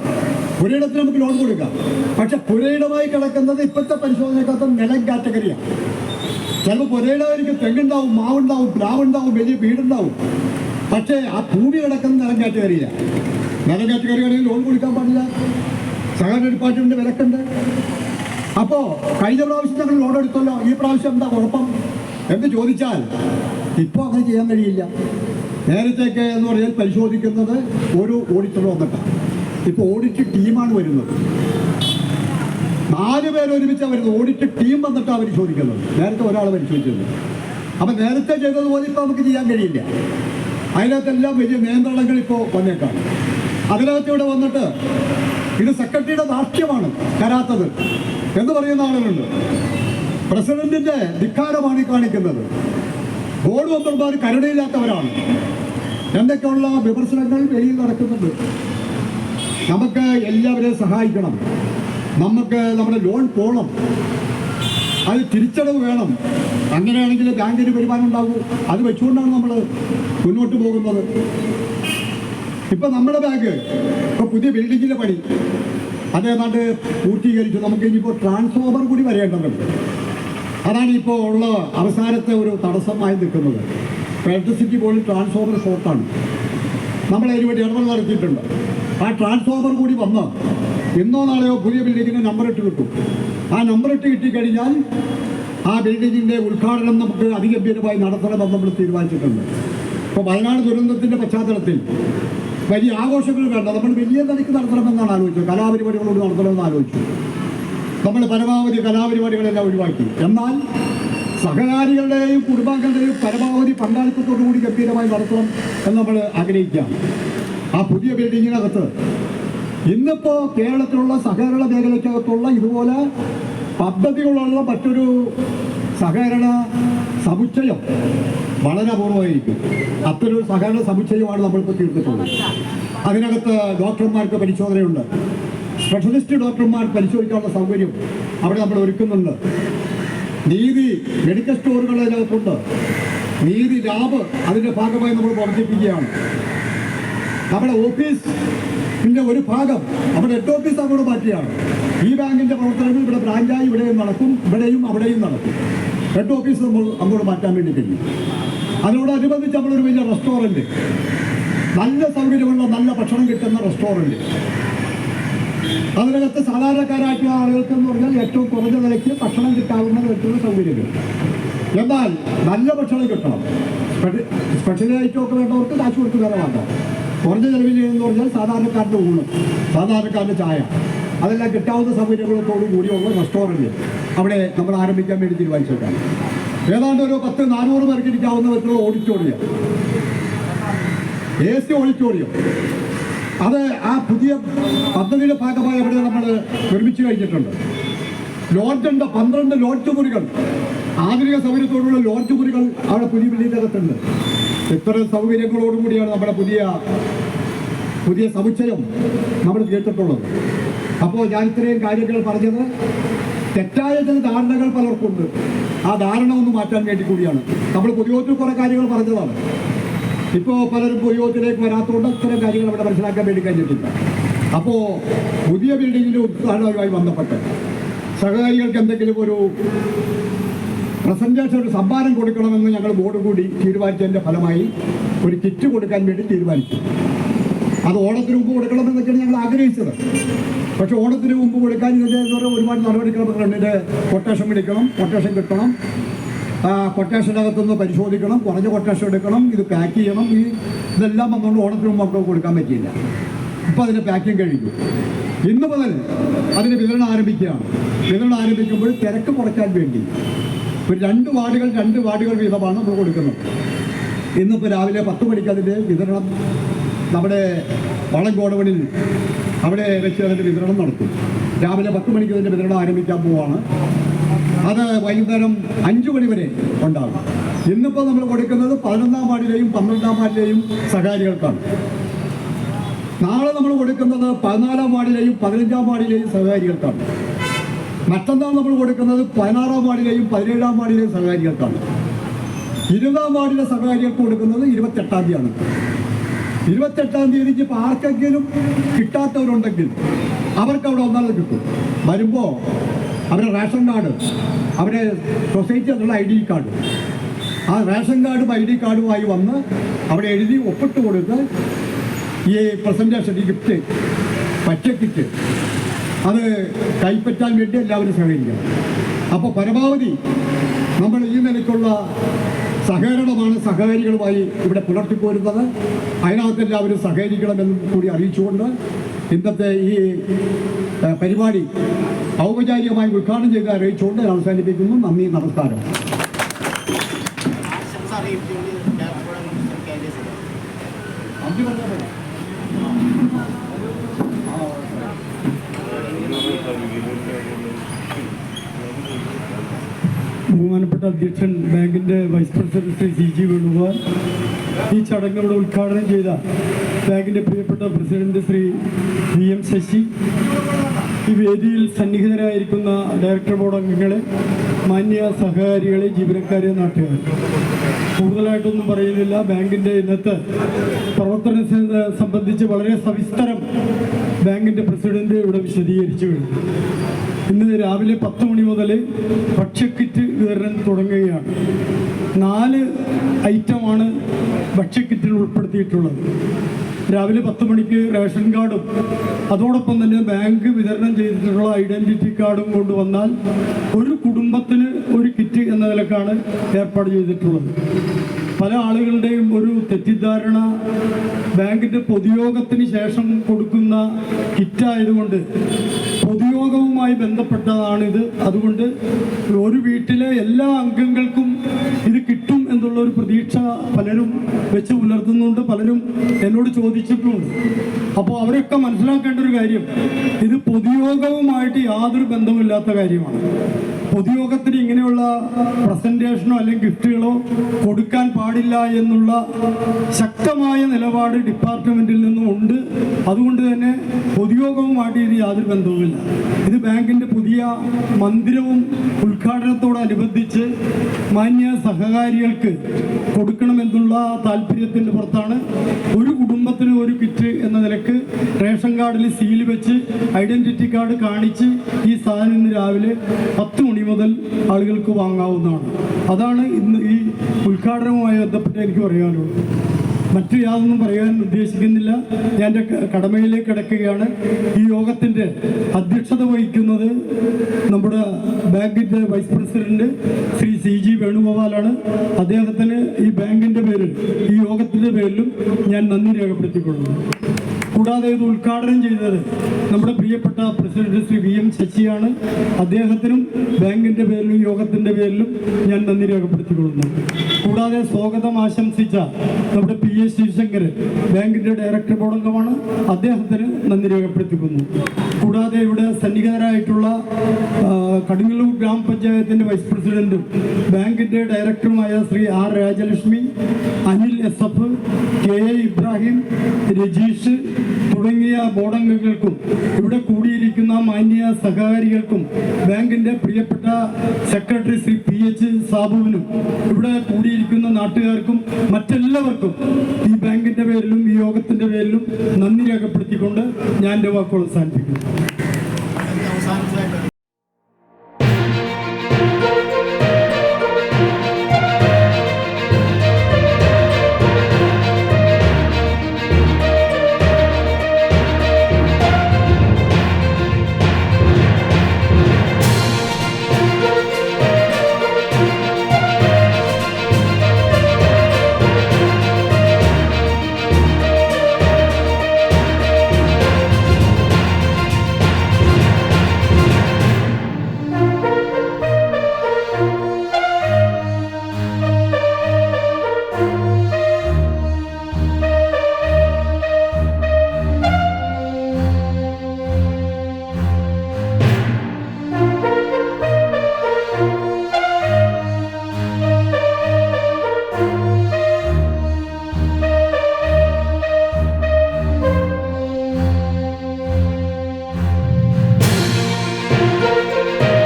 പുരയിടത്തിന് നമുക്ക് ലോൺ കൊടുക്കാം. പക്ഷെ പുരയിടമായി കിടക്കുന്നത് ഇപ്പോഴത്തെ പരിശോധനക്കകത്ത് നിലം കാറ്റഗറിയാണ്. ചിലപ്പോൾ പുരയിടമായിരിക്കും, തെങ്ങുണ്ടാവും, മാവുണ്ടാവും, പ്ലാവുണ്ടാവും, വലിയ വീടുണ്ടാവും. പക്ഷേ ആ ഭൂമി കിടക്കുന്ന നിലം കാറ്റഗറിയില്ല. നിലം കാറ്റഗറിയാണെങ്കിൽ ലോൺ കൊടുക്കാൻ പാടില്ല. സഹകരണ ഡിപ്പാർട്ട്മെന്റ് വിലക്കുണ്ട്. അപ്പോൾ കഴിഞ്ഞ പ്രാവശ്യം ഞങ്ങൾ ലോൺ എടുത്തല്ലോ, ഈ പ്രാവശ്യം എന്താ കുഴപ്പം എന്ന് ചോദിച്ചാൽ ഇപ്പോൾ അങ്ങനെ ചെയ്യാൻ കഴിയില്ല. നേരത്തേക്ക് എന്ന് പറഞ്ഞാൽ പരിശോധിക്കുന്നത് ഒരു ഓഡിറ്റർ വന്നിട്ടാണ്. ഇപ്പോൾ ഓഡിറ്റ് ടീമാണ് വരുന്നത്. 4 പേര് ഒരുമിച്ചാണ് വരുന്നത്. ഓഡിറ്റ് ടീം വന്നിട്ടാണ് പരിശോധിക്കുന്നത്. നേരത്തെ ഒരാൾ പരിശോധിച്ചത്. അപ്പം നേരത്തെ ചെയ്തതുപോലെ ഇപ്പോൾ നമുക്ക് ചെയ്യാൻ കഴിയില്ല. അതിനകത്തെല്ലാം വലിയ നിയന്ത്രണങ്ങൾ ഇപ്പോൾ വന്നേക്കാം. അതിനകത്ത് ഇവിടെ വന്നിട്ട് ഇത് സെക്രട്ടറിയുടെ ധാർഷ്ട്യമാണ് തരാത്തത് എന്ന് പറയുന്ന ആളുകളുണ്ട്. പ്രസിഡന്റിന്റെ ധിക്കാരമാണ് ഈ കാണിക്കുന്നത്. ബോർഡ് മെമ്പർമാർ കരുണയില്ലാത്തവരാണ് എന്തൊക്കെയുള്ള വിമർശനങ്ങൾ വെളിയിൽ നടക്കുന്നുണ്ട്. നമുക്ക് എല്ലാവരെയും സഹായിക്കണം. നമുക്ക് നമ്മുടെ ലോൺ പോകണം, അത് തിരിച്ചടവ് വേണം. അങ്ങനെയാണെങ്കിൽ ബാങ്കിന് വരുമാനം ഉണ്ടാകും. അത് വെച്ചുകൊണ്ടാണ് നമ്മൾ മുന്നോട്ട് പോകുന്നത്. ഇപ്പം നമ്മുടെ ബാങ്ക് ഇപ്പോൾ പുതിയ ബിൽഡിങ്ങിൻ്റെ പണി അതേതാണ്ട് പൂർത്തീകരിച്ചു. നമുക്ക് ഇനിയിപ്പോൾ ട്രാൻസ്ഫോമർ കൂടി വരേണ്ടതുണ്ട്. അതാണ് ഇപ്പോൾ ഉള്ള അവസാനത്തെ ഒരു തടസ്സമായി നിൽക്കുന്നത്. ഇലക്ട്രിസിറ്റി ബോർഡിൽ ട്രാൻസ്ഫോമർ ഷോർട്ടാണ്. നമ്മൾ അതിന് വേണ്ടി ഇടപെടൽ നടത്തിയിട്ടുണ്ട്. ആ ട്രാൻസ്ഫോമർ കൂടി വന്ന് ഇന്നോ നാളെയോ പുതിയ ബിൽഡിങ്ങിന് നമ്പറിട്ട് കിട്ടും. ആ നമ്പറിട്ട് കിട്ടിക്കഴിഞ്ഞാൽ ആ ബിൽഡിങ്ങിൻ്റെ ഉദ്ഘാടനം നമുക്ക് അതിഗംഭീരമായി നടത്തണമെന്ന് നമ്മൾ തീരുമാനിച്ചിട്ടുണ്ട്. ഇപ്പോൾ വയനാട് ദുരന്തത്തിൻ്റെ പശ്ചാത്തലത്തിൽ വലിയ ആഘോഷങ്ങൾ വേണ്ട, നമ്മൾ വലിയ നിലയ്ക്ക് നടത്തണമെന്നാണ് ആലോചിച്ചത്. കലാപരിപാടികളോട് നടത്തണമെന്ന് ആലോചിച്ചു. നമ്മൾ പരമാവധി കലാപരിപാടികളെല്ലാം ഒഴിവാക്കി. എന്നാൽ സഹകാരികളുടെയും കുടുംബാംഗങ്ങളുടെയും പരമാവധി പങ്കാളിത്തത്തോടുകൂടി ഗംഭീരമായി നടത്തണം എന്ന് നമ്മൾ ആഗ്രഹിക്കുകയാണ്. ആ പുതിയ ബിൽഡിങ്ങിനകത്ത് ഇന്നിപ്പോൾ കേരളത്തിലുള്ള സഹകരണ മേഖലയ്ക്കകത്തുള്ള ഇതുപോലെ പദ്ധതികളുള്ള മറ്റൊരു സഹകരണ സമുച്ചയം വളരെ അപൂർവമായിരിക്കും. അത്തരൊരു സഹകരണ സമുച്ചയമാണ് നമ്മളിപ്പോൾ തീർത്തിട്ടുള്ളത്. അതിനകത്ത് ഡോക്ടർമാർക്ക് പരിശോധനയുണ്ട്. സ്പെഷ്യലിസ്റ്റ് ഡോക്ടർമാർ പരിശോധിക്കാനുള്ള സൗകര്യം അവിടെ നമ്മൾ ഒരുക്കുന്നുണ്ട്. നീതി മെഡിക്കൽ സ്റ്റോറുകൾ അതിനകത്തുണ്ട്. നീതി ലാബ് അതിൻ്റെ ഭാഗമായി നമ്മൾ പ്രവർത്തിപ്പിക്കുകയാണ്. നമ്മുടെ ഓഫീസിൻ്റെ ഒരു ഭാഗം നമ്മുടെ ഹെഡ് ഓഫീസ് അങ്ങോട്ട് മാറ്റിയാണ്. ഈ ബാങ്കിൻ്റെ പ്രവർത്തനങ്ങൾ ഇവിടെ ബ്രാഞ്ചായി ഇവിടെയും നടക്കും, ഇവിടെയും അവിടെയും നടക്കും. ഹെഡ് ഓഫീസ് നമ്മൾ അങ്ങോട്ട് മാറ്റാൻ വേണ്ടി കഴിയും. അതിനോടനുബന്ധിച്ച് നമ്മളൊരു വലിയ റെസ്റ്റോറൻറ്റ്, നല്ല സൗകര്യമുള്ള നല്ല ഭക്ഷണം കിട്ടുന്ന റെസ്റ്റോറൻറ്റ്, അതിനകത്ത് സാധാരണക്കാരായിട്ടുള്ള ആളുകൾക്ക് എന്ന് പറഞ്ഞാൽ ഏറ്റവും കുറഞ്ഞ നിലയ്ക്ക് ഭക്ഷണം കിട്ടാവുന്ന തരത്തിലുള്ള സൗകര്യങ്ങൾ. എന്നാൽ നല്ല ഭക്ഷണം കിട്ടണം. സ്പെഷ്യൽ ഐറ്റമൊക്കെ വേണ്ടവർക്ക് കാശ് കൊടുത്ത് വേറെ വേണ്ട. കുറഞ്ഞ ചെലവിൽ എന്ന് പറഞ്ഞാൽ സാധാരണക്കാരുടെ ഊണ്, സാധാരണക്കാരുടെ ചായ, അതെല്ലാം കിട്ടാവുന്ന സൗകര്യങ്ങളോടു കൂടിയുള്ള റെസ്റ്റോറൻറ്റ് അവിടെ നമ്മൾ ആരംഭിക്കാൻ വേണ്ടി തീരുമാനിച്ചേക്കാം. ഏതാണ്ട് ഒരു 400 പേർക്ക് ഇരിക്കാവുന്ന വിധത്തിലുള്ള ഓഡിറ്റോറിയം, AC ഓഡിറ്റോറിയം, അത് ആ പുതിയ പദ്ധതിയുടെ ഭാഗമായി അവിടെ നമ്മൾ നിർമ്മിച്ചു കഴിഞ്ഞിട്ടുണ്ട്. ലോഡ്ജുണ്ട്, 12 ലോഡ്ജ് മുറികൾ, ആധുനിക സൗകര്യത്തോടുള്ള ലോഡ്ജ് മുറികൾ അവിടെ പുതിയ ബിൽഡിങ്ങിനകത്തുണ്ട്. ഇത്തരം സൗകര്യങ്ങളോടുകൂടിയാണ് നമ്മുടെ പുതിയ സമുച്ചയം നമ്മൾ കേട്ടിട്ടുള്ളത്. അപ്പോൾ ഞാൻ ഇത്രയും കാര്യങ്ങൾ പറഞ്ഞത് തെറ്റായ ചില ധാരണകൾ പലർക്കുണ്ട്. ആ ധാരണ ഒന്ന് മാറ്റാൻ വേണ്ടി കൂടിയാണ്. നമ്മൾ പൊതുയോഗത്തിൽ കുറേ കാര്യങ്ങൾ പറഞ്ഞതാണ്. ഇപ്പോൾ പലരും പൊതുയോഗത്തിലേക്ക് വരാത്തതുകൊണ്ട് ഇത്തരം കാര്യങ്ങൾ അവിടെ മനസ്സിലാക്കാൻ വേണ്ടി കഴിഞ്ഞിട്ടില്ല. അപ്പോൾ പുതിയ ബിൽഡിങ്ങിൻ്റെ ഉദ്ഘാടനവുമായി ബന്ധപ്പെട്ട് സഹകാരികൾക്ക് എന്തെങ്കിലും ഒരു പ്രസൻറ്റേഷൻ, ഒരു സമ്മാനം കൊടുക്കണമെന്ന് ഞങ്ങൾ ബോർഡ് കൂടി തീരുമാനിച്ചതിൻ്റെ ഫലമായി ഒരു കിറ്റ് കൊടുക്കാൻ വേണ്ടി തീരുമാനിച്ചു. അത് ഓണത്തിന് മുമ്പ് കൊടുക്കണമെന്നൊക്കെയാണ് ഞങ്ങൾ ആഗ്രഹിച്ചത്. പക്ഷെ ഓണത്തിന് മുമ്പ് കൊടുക്കാൻ ഇതിൻ്റെ ഒരുപാട് നടപടിക്രമങ്ങളുണ്ട്. ഇതിൻ്റെ കൊട്ടേഷൻ പിടിക്കണം, കൊട്ടേഷൻ കിട്ടണം, കൊട്ടേഷനകത്തുനിന്ന് പരിശോധിക്കണം, കുറഞ്ഞ കൊട്ടേഷൻ എടുക്കണം, ഇത് പാക്ക് ചെയ്യണം. ഇതെല്ലാം വന്നുകൊണ്ട് ഓണത്തിന് മുമ്പ് നമുക്ക് കൊടുക്കാൻ പറ്റിയില്ല. ഇപ്പോൾ അതിൻ്റെ പാക്കിങ് കഴിഞ്ഞു. ഇന്ന് മുതൽ അതിന് വിതരണം ആരംഭിക്കുകയാണ്. വിതരണം ആരംഭിക്കുമ്പോൾ തിരക്ക് കുറയ്ക്കാൻ വേണ്ടി ഒരു 2 വാർഡുകൾ വീതമാണ് നമ്മൾ കൊടുക്കുന്നത്. ഇന്നിപ്പോൾ രാവിലെ 10 മണിക്ക് അതിൻ്റെ വിതരണം നമ്മുടെ വളങ്കോടവണിൽ അവിടെ വെച്ച് അതിൻ്റെ വിതരണം നടത്തും. രാവിലെ 10 മണിക്ക് അതിൻ്റെ വിതരണം ആരംഭിക്കാൻ പോവുകയാണ്. അത് വൈകുന്നേരം 5 മണി വരെ ഉണ്ടാകും. ഇന്നിപ്പോൾ നമ്മൾ കൊടുക്കുന്നത് 11ാം വാർഡിലെയും 12ാം വാർഡിലെയും സഹകാരികൾക്കാണ്. നാളെ നമ്മൾ കൊടുക്കുന്നത് 14ാം വാർഡിലെയും 15ാം വാർഡിലെയും സഹകാരികൾക്കാണ്. മറ്റന്നാൾ നമ്മൾ കൊടുക്കുന്നത് 16ാം വാർഡിലെയും 17ാം വാർഡിലെയും സഹകാരികൾക്കാണ്. 20-ാം വാർഡിലെ സഹകാരികൾക്ക് കൊടുക്കുന്നത് 28-ാം തീയതിയാണ്. 28-ാം തീയതിക്ക് ഇപ്പോൾ ആർക്കെങ്കിലും കിട്ടാത്തവരുണ്ടെങ്കിൽ അവർക്ക് അവിടെ ഒന്നാമത് കിട്ടും. വരുമ്പോൾ അവരുടെ റേഷൻ കാർഡ്, അവരുടെ സൊസൈറ്റി എന്നുള്ള ID കാർഡ്, ആ റേഷൻ കാർഡും ID കാർഡുമായി വന്ന് അവിടെ എഴുതി ഒപ്പിട്ട് കൊടുത്ത് ഈ പ്രസൻറ്റേഷൻ, ഈ ഗിഫ്റ്റ്, പച്ചക്കിറ്റ് അത് കൈപ്പറ്റാൻ വേണ്ടി എല്ലാവരും സഹകരിക്കണം. അപ്പോൾ പരമാവധി നമ്മൾ ഈ നിലയ്ക്കുള്ള സഹകരണമാണ് സഹകാരികളുമായി ഇവിടെ പുലർത്തിപ്പോരുന്നത്. അതിനകത്ത് എല്ലാവരും സഹകരിക്കണമെന്നും കൂടി അറിയിച്ചുകൊണ്ട് ഇന്നത്തെ ഈ പരിപാടി ഔപചാരികമായി ഉദ്ഘാടനം ചെയ്ത് അറിയിച്ചുകൊണ്ട് ഞാൻ അവസാനിപ്പിക്കുന്നു. നന്ദി, നമസ്കാരം. ബഹുമാനപ്പെട്ട അധ്യക്ഷൻ, ബാങ്കിൻ്റെ vice president Shri CG Venugopal, ഈ ചടങ്ങുകളുടെ ഉദ്ഘാടനം ചെയ്ത ബാങ്കിൻ്റെ പ്രിയപ്പെട്ട പ്രസിഡന്റ് ശ്രീ VM ശശി, ഈ വേദിയിൽ സന്നിഹിതരായിരിക്കുന്ന ഡയറക്ടർ ബോർഡ് അംഗങ്ങളെ, മാന്യ സഹകാരികളെ, ജീവനക്കാരെ, നാട്ടുകാരെ, കൂടുതലായിട്ടൊന്നും പറയുന്നില്ല. ബാങ്കിൻ്റെ ഇന്നത്തെ പ്രവർത്തനത്തെ സംബന്ധിച്ച് വളരെ സവിസ്തരം ബാങ്കിൻ്റെ പ്രസിഡന്റ് ഇവിടെ വിശദീകരിച്ചു കഴിഞ്ഞു. ഇന്ന് രാവിലെ 10 മണി മുതൽ ഭക്ഷ്യക്കിറ്റ് വിതരണം തുടങ്ങുകയാണ്. 4 ഐറ്റമാണ് ഭക്ഷ്യക്കിറ്റിൽ ഉൾപ്പെടുത്തിയിട്ടുള്ളത്. രാവിലെ 10 മണിക്ക് റേഷൻ കാർഡും അതോടൊപ്പം തന്നെ ബാങ്ക് വിതരണം ചെയ്തിട്ടുള്ള ഐഡൻറ്റിറ്റി കാർഡും കൊണ്ടുവന്നാൽ ഒരു കുടുംബത്തിന് ഒരു കിറ്റ് എന്ന നിലക്കാണ് ഏർപ്പാട് ചെയ്തിട്ടുള്ളത്. പല ആളുകളുടെയും ഒരു തെറ്റിദ്ധാരണ, ബാങ്കിൻ്റെ പൊതുയോഗത്തിന് ശേഷം കൊടുക്കുന്ന കിറ്റായതുകൊണ്ട് പൊതുയോഗവുമായി ബന്ധപ്പെട്ടതാണിത്. അതുകൊണ്ട് ഒരു വീട്ടിലെ എല്ലാ അംഗങ്ങൾക്കും ഇത് കിട്ടും എന്നുള്ള ഒരു പ്രതീക്ഷ പലരും വെച്ച് പുലർത്തുന്നുണ്ട്, പലരും എന്നോട് ചോദിച്ചിട്ടുമുണ്ട്. അപ്പോൾ അവരൊക്കെ മനസ്സിലാക്കേണ്ട ഒരു കാര്യം, ഇത് പൊതുയോഗവുമായിട്ട് യാതൊരു ബന്ധമില്ലാത്ത കാര്യമാണ്. പൊതുയോഗത്തിന് ഇങ്ങനെയുള്ള പ്രസൻറ്റേഷനോ അല്ലെങ്കിൽ ഗിഫ്റ്റുകളോ കൊടുക്കാൻ പാടില്ല എന്നുള്ള ശക്തമായ നിലപാട് ഡിപ്പാർട്ട്മെൻറ്റിൽ നിന്നും ഉണ്ട്. അതുകൊണ്ട് തന്നെ പൊതുയോഗവുമായിട്ട് ഇത് യാതൊരു ബന്ധവുമില്ല. ഇത് ബാങ്കിൻ്റെ പുതിയ മന്ദിരവും ഉദ്ഘാടനത്തോടനുബന്ധിച്ച് മാന്യ സഹകാരികൾക്ക് കൊടുക്കണമെന്നുള്ള താല്പര്യത്തിൻ്റെ പുറത്താണ് ഒരു കുടുംബത്തിന് ഒരു കിറ്റ് എന്ന നിലക്ക് റേഷൻ കാർഡിൽ സീൽ വെച്ച് ഐഡൻറ്റിറ്റി കാർഡ് കാണിച്ച് ഈ സാധനം ഇന്ന് രാവിലെ 10 മണി മുതൽ ആളുകൾക്ക് വാങ്ങാവുന്നതാണ്. അതാണ് ഇന്ന് ഈ ഉദ്ഘാടനവുമായി ബന്ധപ്പെട്ട് എനിക്ക് പറയാനുള്ളത്. മറ്റു യാതൊന്നും പറയാൻ ഉദ്ദേശിക്കുന്നില്ല. ഞാൻ എൻ്റെ കടമയിലേക്ക് കിടക്കുകയാണ്. ഈ യോഗത്തിൻ്റെ അധ്യക്ഷത വഹിക്കുന്നത് നമ്മുടെ ബാങ്കിൻ്റെ വൈസ് പ്രസിഡന്റ് ശ്രീ CG വേണുഗോപാലാണ്. അദ്ദേഹത്തിന് ഈ ബാങ്കിൻ്റെ പേരിൽ, ഈ യോഗത്തിൻ്റെ പേരിലും ഞാൻ നന്ദി രേഖപ്പെടുത്തിക്കൊള്ളുന്നു. കൂടാതെ ഇത് ഉദ്ഘാടനം ചെയ്തത് നമ്മുടെ പ്രിയപ്പെട്ട പ്രസിഡന്റ് ശ്രീ VM ശശിയാണ്. അദ്ദേഹത്തിനും ബാങ്കിൻ്റെ പേരിലും യോഗത്തിൻ്റെ പേരിലും ഞാൻ നന്ദി രേഖപ്പെടുത്തിക്കൊള്ളുന്നു. കൂടാതെ സ്വാഗതം ആശംസിച്ച നമ്മുടെ PA ശിവശങ്കരൻ, ബാങ്കിൻ്റെ ഡയറക്ടർ ബോർഡ് അംഗമാണ്, അദ്ദേഹത്തിന് നന്ദി രേഖപ്പെടുത്തിക്കുന്നു. കൂടാതെ ഇവിടെ സന്നിഹിതരായിട്ടുള്ള കടുങ്ങല്ലൂർ ഗ്രാമപഞ്ചായത്തിൻ്റെ വൈസ് പ്രസിഡന്റും ബാങ്കിൻ്റെ ഡയറക്ടറുമായ Shri R Rajalakshmi, Anil SF, KA Ibrahim, Rajeesh തുടങ്ങിയ ബോർഡംഗങ്ങൾക്കും ഇവിടെ കൂടിയിരിക്കുന്ന മാന്യ സഹകാരികൾക്കും ബാങ്കിൻ്റെ പ്രിയപ്പെട്ട സെക്രട്ടറി ശ്രീ PH സാബുവിനും ഇവിടെ കൂടിയിരിക്കുന്ന നാട്ടുകാർക്കും മറ്റെല്ലാവർക്കും ഈ ബാങ്കിൻ്റെ പേരിലും ഈ യോഗത്തിൻ്റെ പേരിലും നന്ദി രേഖപ്പെടുത്തിക്കൊണ്ട് ഞാൻ എൻ്റെ വാക്കുകൾ അവസാനിപ്പിക്കുന്നു.